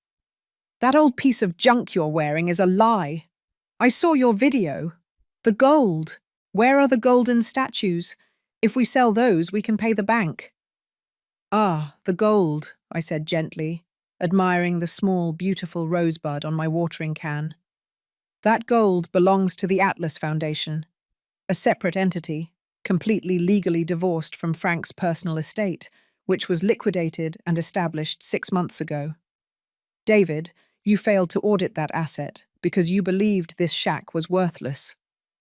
"That old piece of junk you're wearing is a lie. I saw your video. The gold. Where are the golden statues? If we sell those, we can pay the bank." "Ah, the gold," I said gently, admiring the small, beautiful rosebud on my watering can. "That gold belongs to the Atlas Foundation, a separate entity, completely legally divorced from Frank's personal estate, which was liquidated and established 6 months ago. David, you failed to audit that asset because you believed this shack was worthless.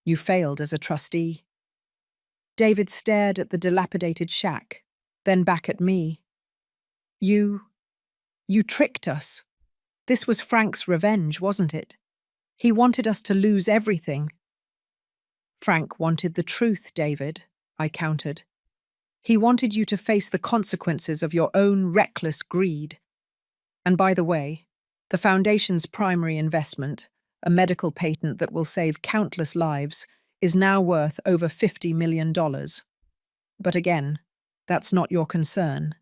You failed as a trustee." David stared at the dilapidated shack, then back at me. You tricked us. This was Frank's revenge, wasn't it? He wanted us to lose everything." "Frank wanted the truth, David," I countered. "He wanted you to face the consequences of your own reckless greed. And by the way, the Foundation's primary investment, a medical patent that will save countless lives, is now worth over $50 million. But again, that's not your concern.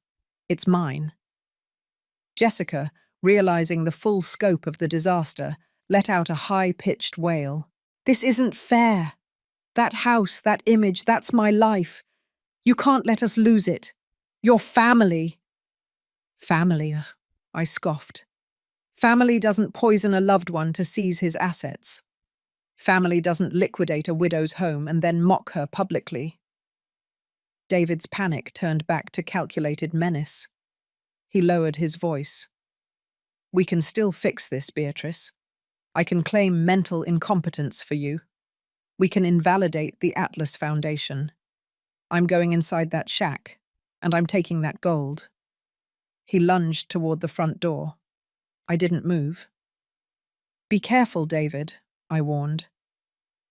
It's mine." Jessica, realizing the full scope of the disaster, let out a high-pitched wail. "This isn't fair. That house, that image, that's my life. You can't let us lose it. Your family." "Family," I scoffed. "Family doesn't poison a loved one to seize his assets. Family doesn't liquidate a widow's home and then mock her publicly." David's panic turned back to calculated menace. He lowered his voice. "We can still fix this, Beatrice. I can claim mental incompetence for you. We can invalidate the Atlas Foundation. I'm going inside that shack, and I'm taking that gold." He lunged toward the front door. I didn't move. "Be careful, David," I warned.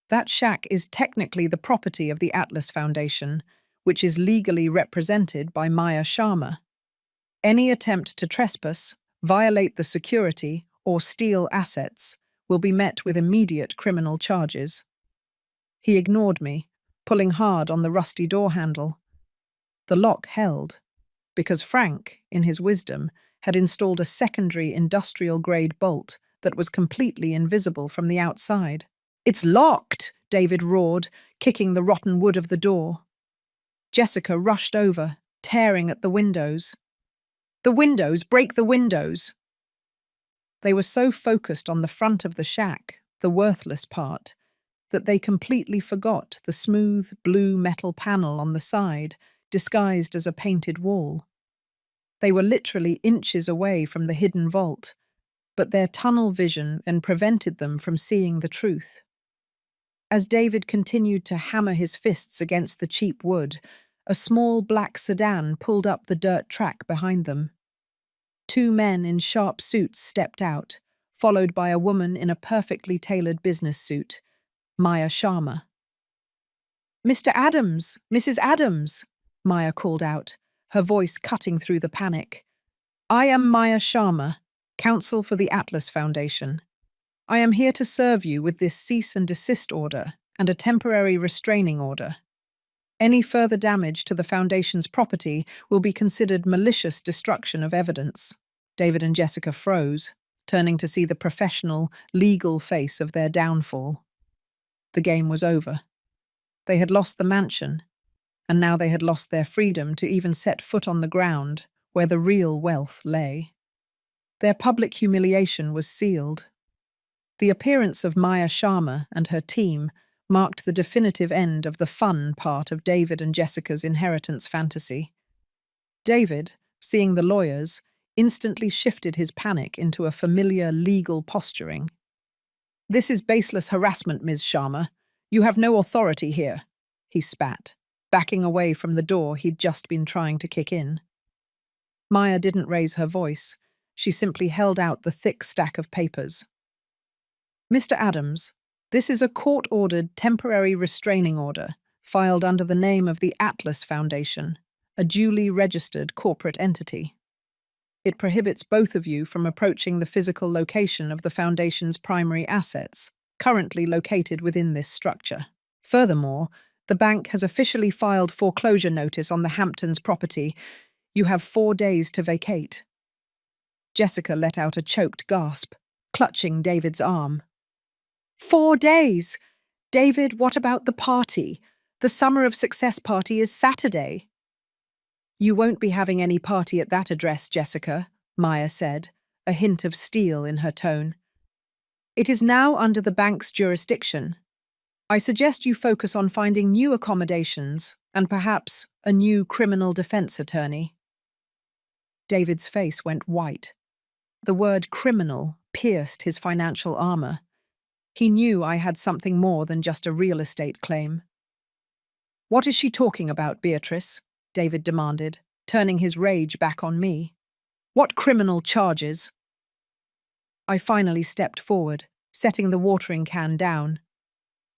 "That shack is technically the property of the Atlas Foundation, which is legally represented by Maya Sharma. Any attempt to trespass, violate the security, or steal assets will be met with immediate criminal charges." He ignored me, pulling hard on the rusty door handle. The lock held, because Frank, in his wisdom, had installed a secondary industrial-grade bolt that was completely invisible from the outside. "It's locked!" David roared, kicking the rotten wood of the door. Jessica rushed over, tearing at the windows. "The windows! Break the windows!" They were so focused on the front of the shack, the worthless part, that they completely forgot the smooth, blue metal panel on the side, disguised as a painted wall. They were literally inches away from the hidden vault, but their tunnel vision then prevented them from seeing the truth. As David continued to hammer his fists against the cheap wood, a small black sedan pulled up the dirt track behind them. 2 men in sharp suits stepped out, followed by a woman in a perfectly tailored business suit, Maya Sharma. "Mr. Adams! Mrs. Adams!" Maya called out, her voice cutting through the panic. "I am Maya Sharma, counsel for the Atlas Foundation. I am here to serve you with this cease and desist order and a temporary restraining order." Any further damage to the Foundation's property will be considered malicious destruction of evidence. David and Jessica froze, turning to see the professional, legal face of their downfall. The game was over. They had lost the mansion, and now they had lost their freedom to even set foot on the ground where the real wealth lay. Their public humiliation was sealed. The appearance of Maya Sharma and her team marked the definitive end of the fun part of David and Jessica's inheritance fantasy. David, seeing the lawyers, instantly shifted his panic into a familiar legal posturing. "This is baseless harassment, Ms. Sharma. You have no authority here," he spat, backing away from the door he'd just been trying to kick in. Maya didn't raise her voice. She simply held out the thick stack of papers. "Mr. Adams, this is a court-ordered temporary restraining order filed under the name of the Atlas Foundation, a duly registered corporate entity. It prohibits both of you from approaching the physical location of the Foundation's primary assets, currently located within this structure. Furthermore, the bank has officially filed foreclosure notice on the Hamptons property. You have 4 days to vacate." Jessica let out a choked gasp, clutching David's arm. 4 days? David, what about the party? The Summer of Success party is Saturday. "You won't be having any party at that address, Jessica," Maya said, a hint of steel in her tone. "It is now under the bank's jurisdiction. I suggest you focus on finding new accommodations and perhaps a new criminal defense attorney." David's face went white. The word criminal pierced his financial armor. He knew I had something more than just a real estate claim. "What is she talking about, Beatrice?" David demanded, turning his rage back on me. "What criminal charges?" I finally stepped forward, setting the watering can down.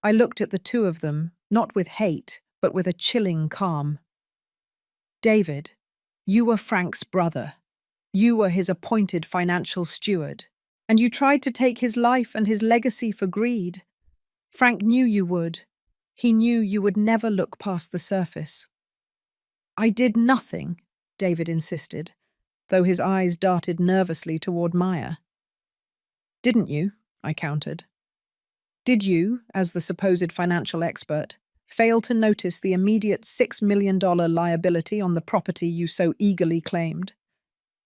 I looked at the two of them, not with hate, but with a chilling calm. "David, you were Frank's brother. You were his appointed financial steward, and you tried to take his life and his legacy for greed. Frank knew you would. He knew you would never look past the surface." "I did nothing," David insisted, though his eyes darted nervously toward Maya. "Didn't you?" I countered. "Did you, as the supposed financial expert, fail to notice the immediate $6 million liability on the property you so eagerly claimed?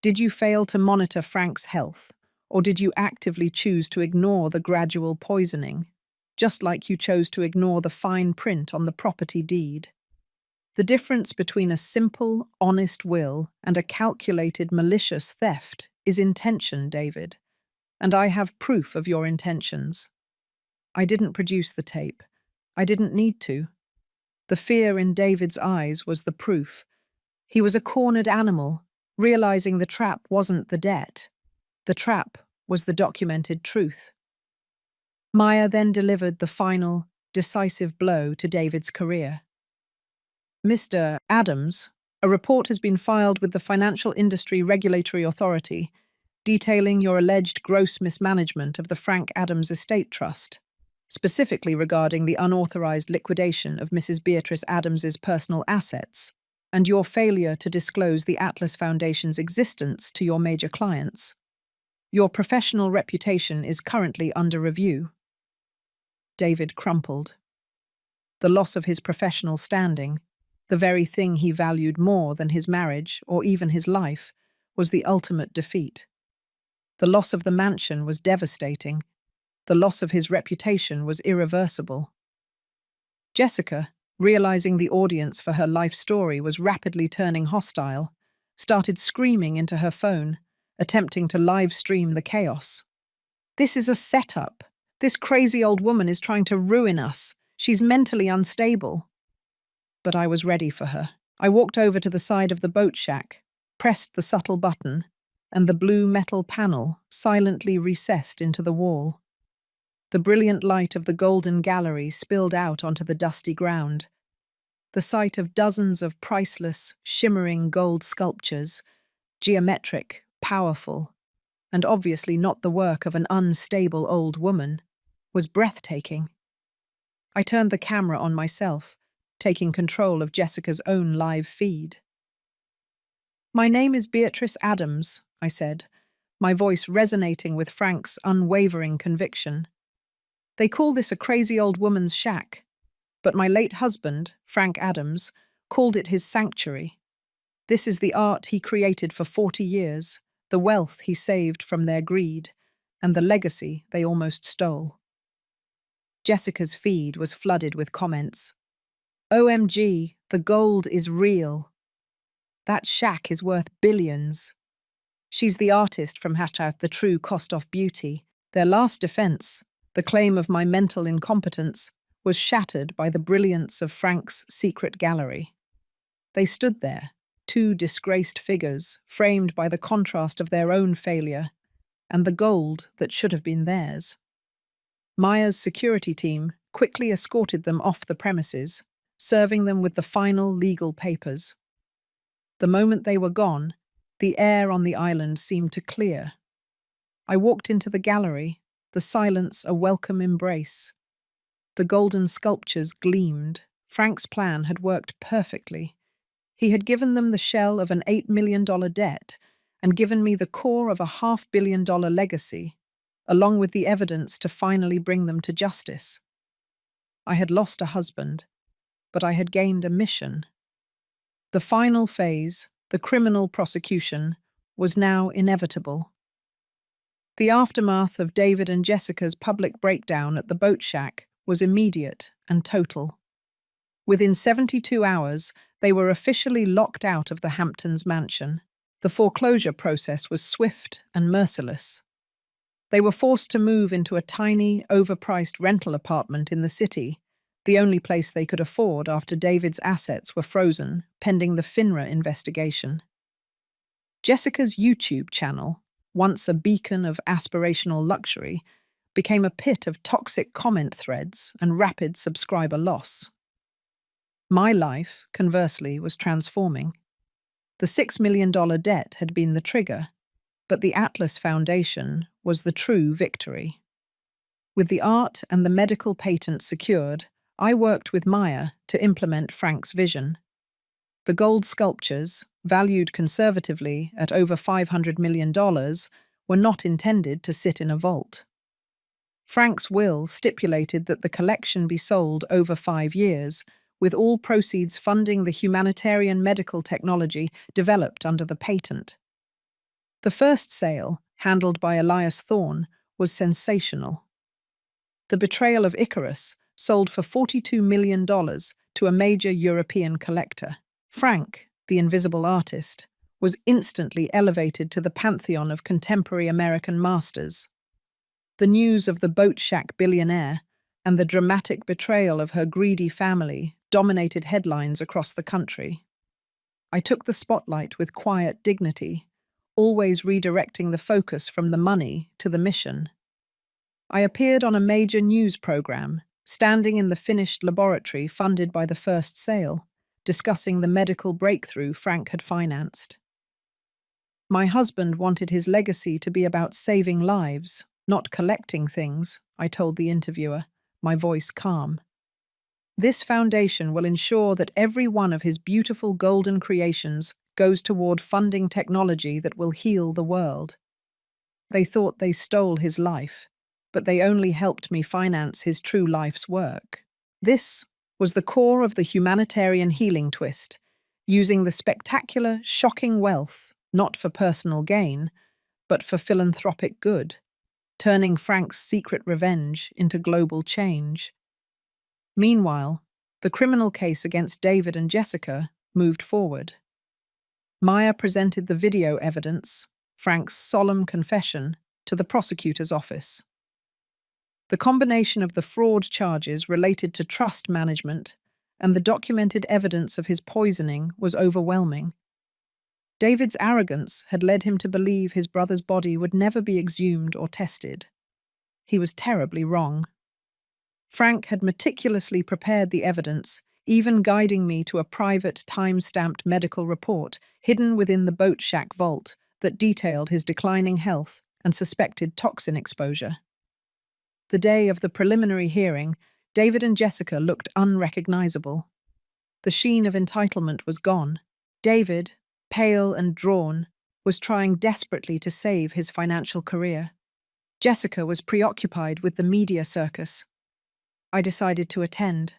Did you fail to monitor Frank's health, or did you actively choose to ignore the gradual poisoning, just like you chose to ignore the fine print on the property deed? The difference between a simple, honest will and a calculated, malicious theft is intention, David, and I have proof of your intentions." I didn't produce the tape. I didn't need to. The fear in David's eyes was the proof. He was a cornered animal, realizing the trap wasn't the debt. The trap was the documented truth. Maya then delivered the final, decisive blow to David's career. "Mr. Adams, a report has been filed with the Financial Industry Regulatory Authority detailing your alleged gross mismanagement of the Frank Adams Estate Trust, specifically regarding the unauthorized liquidation of Mrs. Beatrice Adams's personal assets and your failure to disclose the Atlas Foundation's existence to your major clients. Your professional reputation is currently under review." David crumpled. The loss of his professional standing, the very thing he valued more than his marriage or even his life, was the ultimate defeat. The loss of the mansion was devastating. The loss of his reputation was irreversible. Jessica, realizing the audience for her life story was rapidly turning hostile, started screaming into her phone, attempting to live stream the chaos. "This is a setup. This crazy old woman is trying to ruin us. She's mentally unstable." But I was ready for her. I walked over to the side of the boat shack, pressed the subtle button, and the blue metal panel silently recessed into the wall. The brilliant light of the golden gallery spilled out onto the dusty ground. The sight of dozens of priceless, shimmering gold sculptures, geometric, powerful, and obviously not the work of an unstable old woman, was breathtaking. I turned the camera on myself, taking control of Jessica's own live feed. "My name is Beatrice Adams," I said, my voice resonating with Frank's unwavering conviction. "They call this a crazy old woman's shack, but my late husband, Frank Adams, called it his sanctuary. This is the art he created for 40 years, the wealth he saved from their greed, and the legacy they almost stole." Jessica's feed was flooded with comments. "OMG, the gold is real. That shack is worth billions. She's the artist from #The True Cost of Beauty." Their last defense, the claim of my mental incompetence, was shattered by the brilliance of Frank's secret gallery. They stood there, two disgraced figures, framed by the contrast of their own failure and the gold that should have been theirs. Maya's security team quickly escorted them off the premises, serving them with the final legal papers. The moment they were gone, the air on the island seemed to clear. I walked into the gallery, the silence a welcome embrace. The golden sculptures gleamed. Frank's plan had worked perfectly. He had given them the shell of an $8 million debt and given me the core of a $500 million legacy, along with the evidence to finally bring them to justice. I had lost a husband, but I had gained a mission. The final phase, the criminal prosecution, was now inevitable. The aftermath of David and Jessica's public breakdown at the boat shack was immediate and total. Within 72 hours, they were officially locked out of the Hamptons mansion. The foreclosure process was swift and merciless. They were forced to move into a tiny, overpriced rental apartment in the city, the only place they could afford after David's assets were frozen, pending the FINRA investigation. Jessica's YouTube channel, once a beacon of aspirational luxury, became a pit of toxic comment threads and rapid subscriber loss. My life, conversely, was transforming. The $6 million debt had been the trigger, but the Atlas Foundation was the true victory. With the art and the medical patent secured, I worked with Maya to implement Frank's vision. The gold sculptures, valued conservatively at over $500 million, were not intended to sit in a vault. Frank's will stipulated that the collection be sold over 5 years, with all proceeds funding the humanitarian medical technology developed under the patent. The first sale, handled by Elias Thorne, was sensational. The Betrayal of Icarus sold for $42 million to a major European collector. Frank, the invisible artist, was instantly elevated to the pantheon of contemporary American masters. The news of the boat shack billionaire and the dramatic betrayal of her greedy family dominated headlines across the country. I took the spotlight with quiet dignity, always redirecting the focus from the money to the mission. I appeared on a major news program, standing in the finished laboratory funded by the first sale, discussing the medical breakthrough Frank had financed. My husband wanted his legacy to be about saving lives, not collecting things, I told the interviewer, my voice calm. This foundation will ensure that every one of his beautiful golden creations goes toward funding technology that will heal the world. They thought they stole his life, but they only helped me finance his true life's work. This was the core of the humanitarian healing twist, using the spectacular, shocking wealth, not for personal gain, but for philanthropic good, turning Frank's secret revenge into global change. Meanwhile, the criminal case against David and Jessica moved forward. Maya presented the video evidence, Frank's solemn confession, to the prosecutor's office. The combination of the fraud charges related to trust management and the documented evidence of his poisoning was overwhelming. David's arrogance had led him to believe his brother's body would never be exhumed or tested. He was terribly wrong. Frank had meticulously prepared the evidence, even guiding me to a private, time-stamped medical report hidden within the boat shack vault that detailed his declining health and suspected toxin exposure. The day of the preliminary hearing, David and Jessica looked unrecognizable. The sheen of entitlement was gone. David, pale and drawn, was trying desperately to save his financial career. Jessica was preoccupied with the media circus. I decided to attend.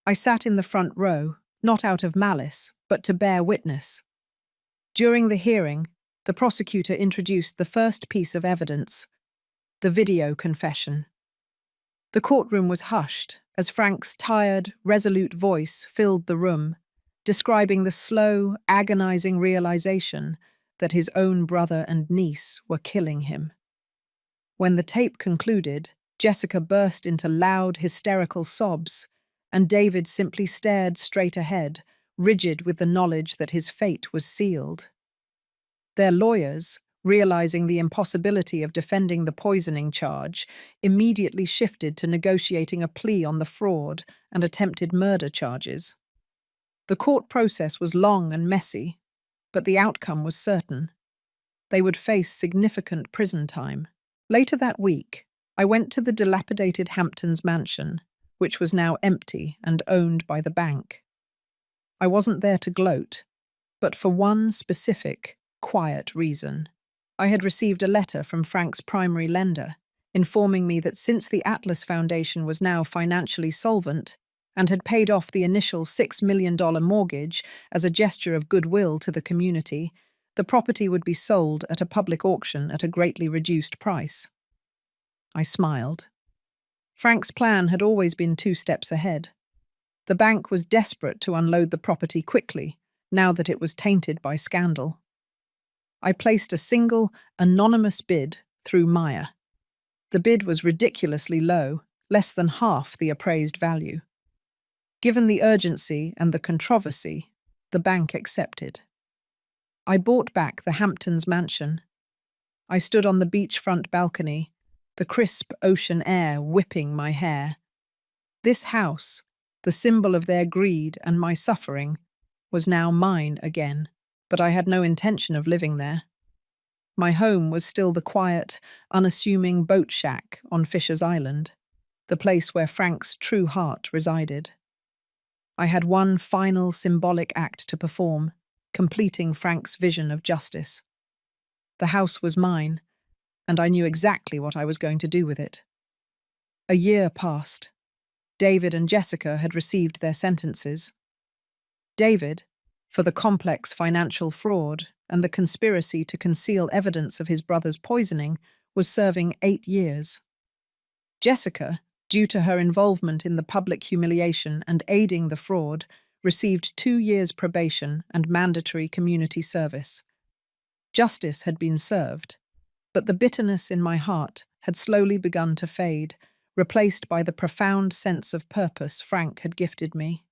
I sat in the front row, not out of malice, but to bear witness. During the hearing, the prosecutor introduced the first piece of evidence, the video confession. The courtroom was hushed as Frank's tired, resolute voice filled the room, describing the slow, agonizing realization that his own brother and niece were killing him. When the tape concluded, Jessica burst into loud, hysterical sobs, and David simply stared straight ahead, rigid with the knowledge that his fate was sealed. Their lawyers, realizing the impossibility of defending the poisoning charge, immediately shifted to negotiating a plea on the fraud and attempted murder charges. The court process was long and messy, but the outcome was certain. They would face significant prison time. Later that week, I went to the dilapidated Hamptons mansion, which was now empty and owned by the bank. I wasn't there to gloat, but for one specific, quiet reason. I had received a letter from Frank's primary lender, informing me that since the Atlas Foundation was now financially solvent and had paid off the initial $6 million mortgage as a gesture of goodwill to the community, the property would be sold at a public auction at a greatly reduced price. I smiled. Frank's plan had always been 2 steps ahead. The bank was desperate to unload the property quickly, now that it was tainted by scandal. I placed a single, anonymous bid through Maya. The bid was ridiculously low, less than half the appraised value. Given the urgency and the controversy, the bank accepted. I bought back the Hamptons mansion. I stood on the beachfront balcony, the crisp ocean air whipping my hair. This house, the symbol of their greed and my suffering, was now mine again, but I had no intention of living there. My home was still the quiet, unassuming boat shack on Fisher's Island, the place where Frank's true heart resided. I had one final symbolic act to perform, completing Frank's vision of justice. The house was mine, and I knew exactly what I was going to do with it. A year passed. David and Jessica had received their sentences. David, for the complex financial fraud and the conspiracy to conceal evidence of his brother's poisoning, was serving 8 years. Jessica, due to her involvement in the public humiliation and aiding the fraud, received 2 years probation and mandatory community service. Justice had been served, but the bitterness in my heart had slowly begun to fade, replaced by the profound sense of purpose Frank had gifted me.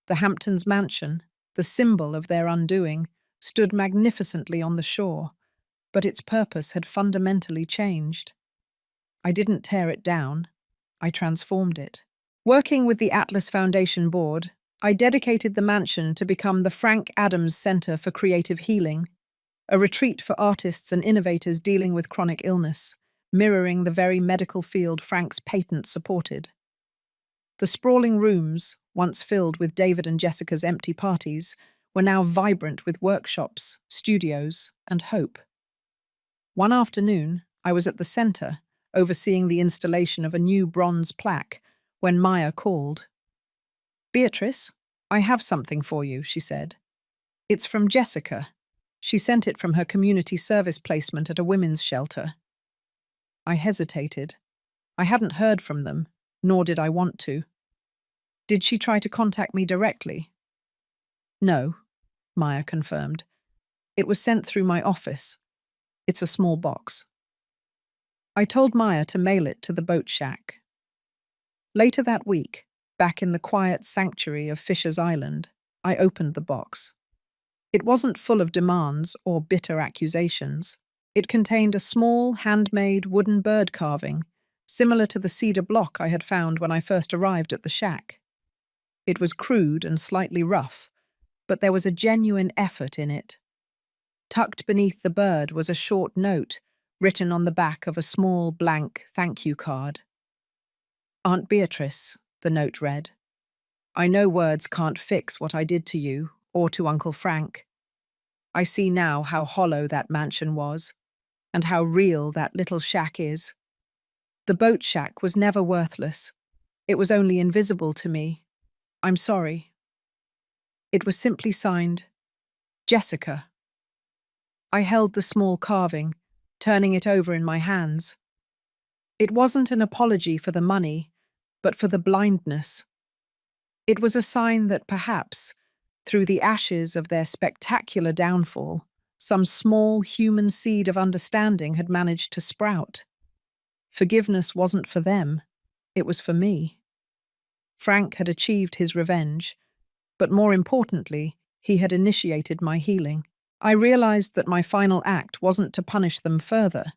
The Hamptons mansion, the symbol of their undoing, stood magnificently on the shore, but its purpose had fundamentally changed. I didn't tear it down, I transformed it. Working with the Atlas Foundation Board, I dedicated the mansion to become the Frank Adams Center for Creative Healing, a retreat for artists and innovators dealing with chronic illness, mirroring the very medical field Frank's patent supported. The sprawling rooms, once filled with David and Jessica's empty parties, were now vibrant with workshops, studios, and hope. One afternoon, I was at the center, overseeing the installation of a new bronze plaque, when Maya called. "Beatrice, I have something for you," she said. "It's from Jessica. She sent it from her community service placement at a women's shelter." I hesitated. I hadn't heard from them, nor did I want to. "Did she try to contact me directly?" "No," Maya confirmed. "It was sent through my office. It's a small box." I told Maya to mail it to the boat shack. Later that week, back in the quiet sanctuary of Fisher's Island, I opened the box. It wasn't full of demands or bitter accusations. It contained a small, handmade wooden bird carving, similar to the cedar block I had found when I first arrived at the shack. It was crude and slightly rough, but there was a genuine effort in it. Tucked beneath the bird was a short note, written on the back of a small, blank thank you card. "Aunt Beatrice," the note read, I know words can't fix what I did to you or to Uncle Frank. I see now how hollow that mansion was and how real that little shack is. The boat shack was never worthless. It was only invisible to me. I'm sorry. It was simply signed, Jessica. I held the small carving, turning it over in my hands. It wasn't an apology for the money, but for the blindness. It was a sign that perhaps, through the ashes of their spectacular downfall, some small human seed of understanding had managed to sprout. Forgiveness wasn't for them, it was for me. Frank had achieved his revenge, but more importantly, he had initiated my healing. I realized that my final act wasn't to punish them further,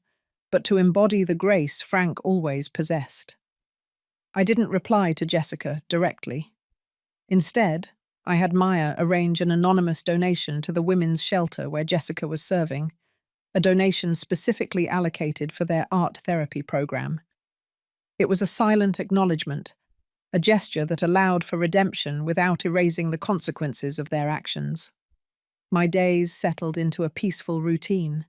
but to embody the grace Frank always possessed. I didn't reply to Jessica directly. Instead, I had Maya arrange an anonymous donation to the women's shelter where Jessica was serving, a donation specifically allocated for their art therapy program. It was a silent acknowledgement, a gesture that allowed for redemption without erasing the consequences of their actions. My days settled into a peaceful routine.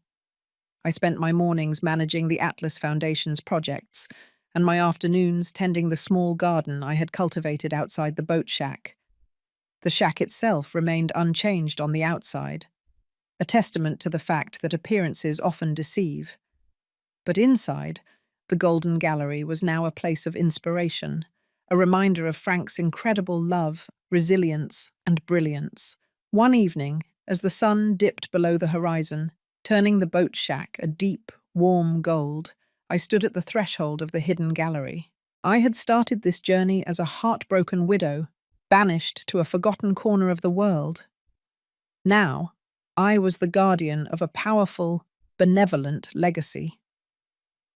I spent my mornings managing the Atlas Foundation's projects, and my afternoons tending the small garden I had cultivated outside the boat shack. The shack itself remained unchanged on the outside, a testament to the fact that appearances often deceive. But inside, the Golden Gallery was now a place of inspiration, a reminder of Frank's incredible love, resilience, and brilliance. One evening, as the sun dipped below the horizon, turning the boat shack a deep, warm gold, I stood at the threshold of the hidden gallery. I had started this journey as a heartbroken widow, banished to a forgotten corner of the world. Now, I was the guardian of a powerful, benevolent legacy.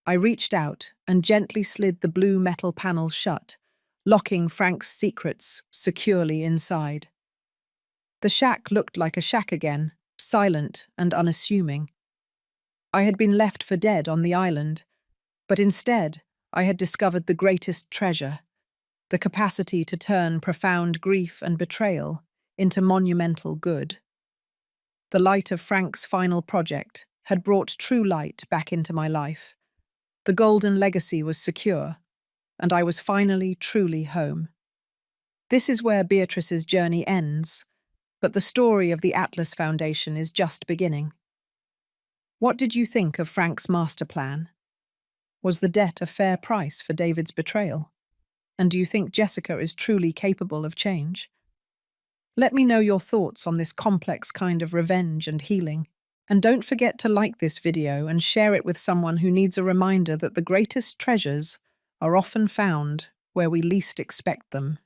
I reached out and gently slid the blue metal panel shut, locking Frank's secrets securely inside. The shack looked like a shack again, silent and unassuming. I had been left for dead on the island, but instead I had discovered the greatest treasure, the capacity to turn profound grief and betrayal into monumental good. The light of Frank's final project had brought true light back into my life. The golden legacy was secure, and I was finally truly home. This is where Beatrice's journey ends, but the story of the Atlas Foundation is just beginning. What did you think of Frank's master plan? Was the debt a fair price for David's betrayal? And do you think Jessica is truly capable of change? Let me know your thoughts on this complex kind of revenge and healing. And don't forget to like this video and share it with someone who needs a reminder that the greatest treasures are often found where we least expect them.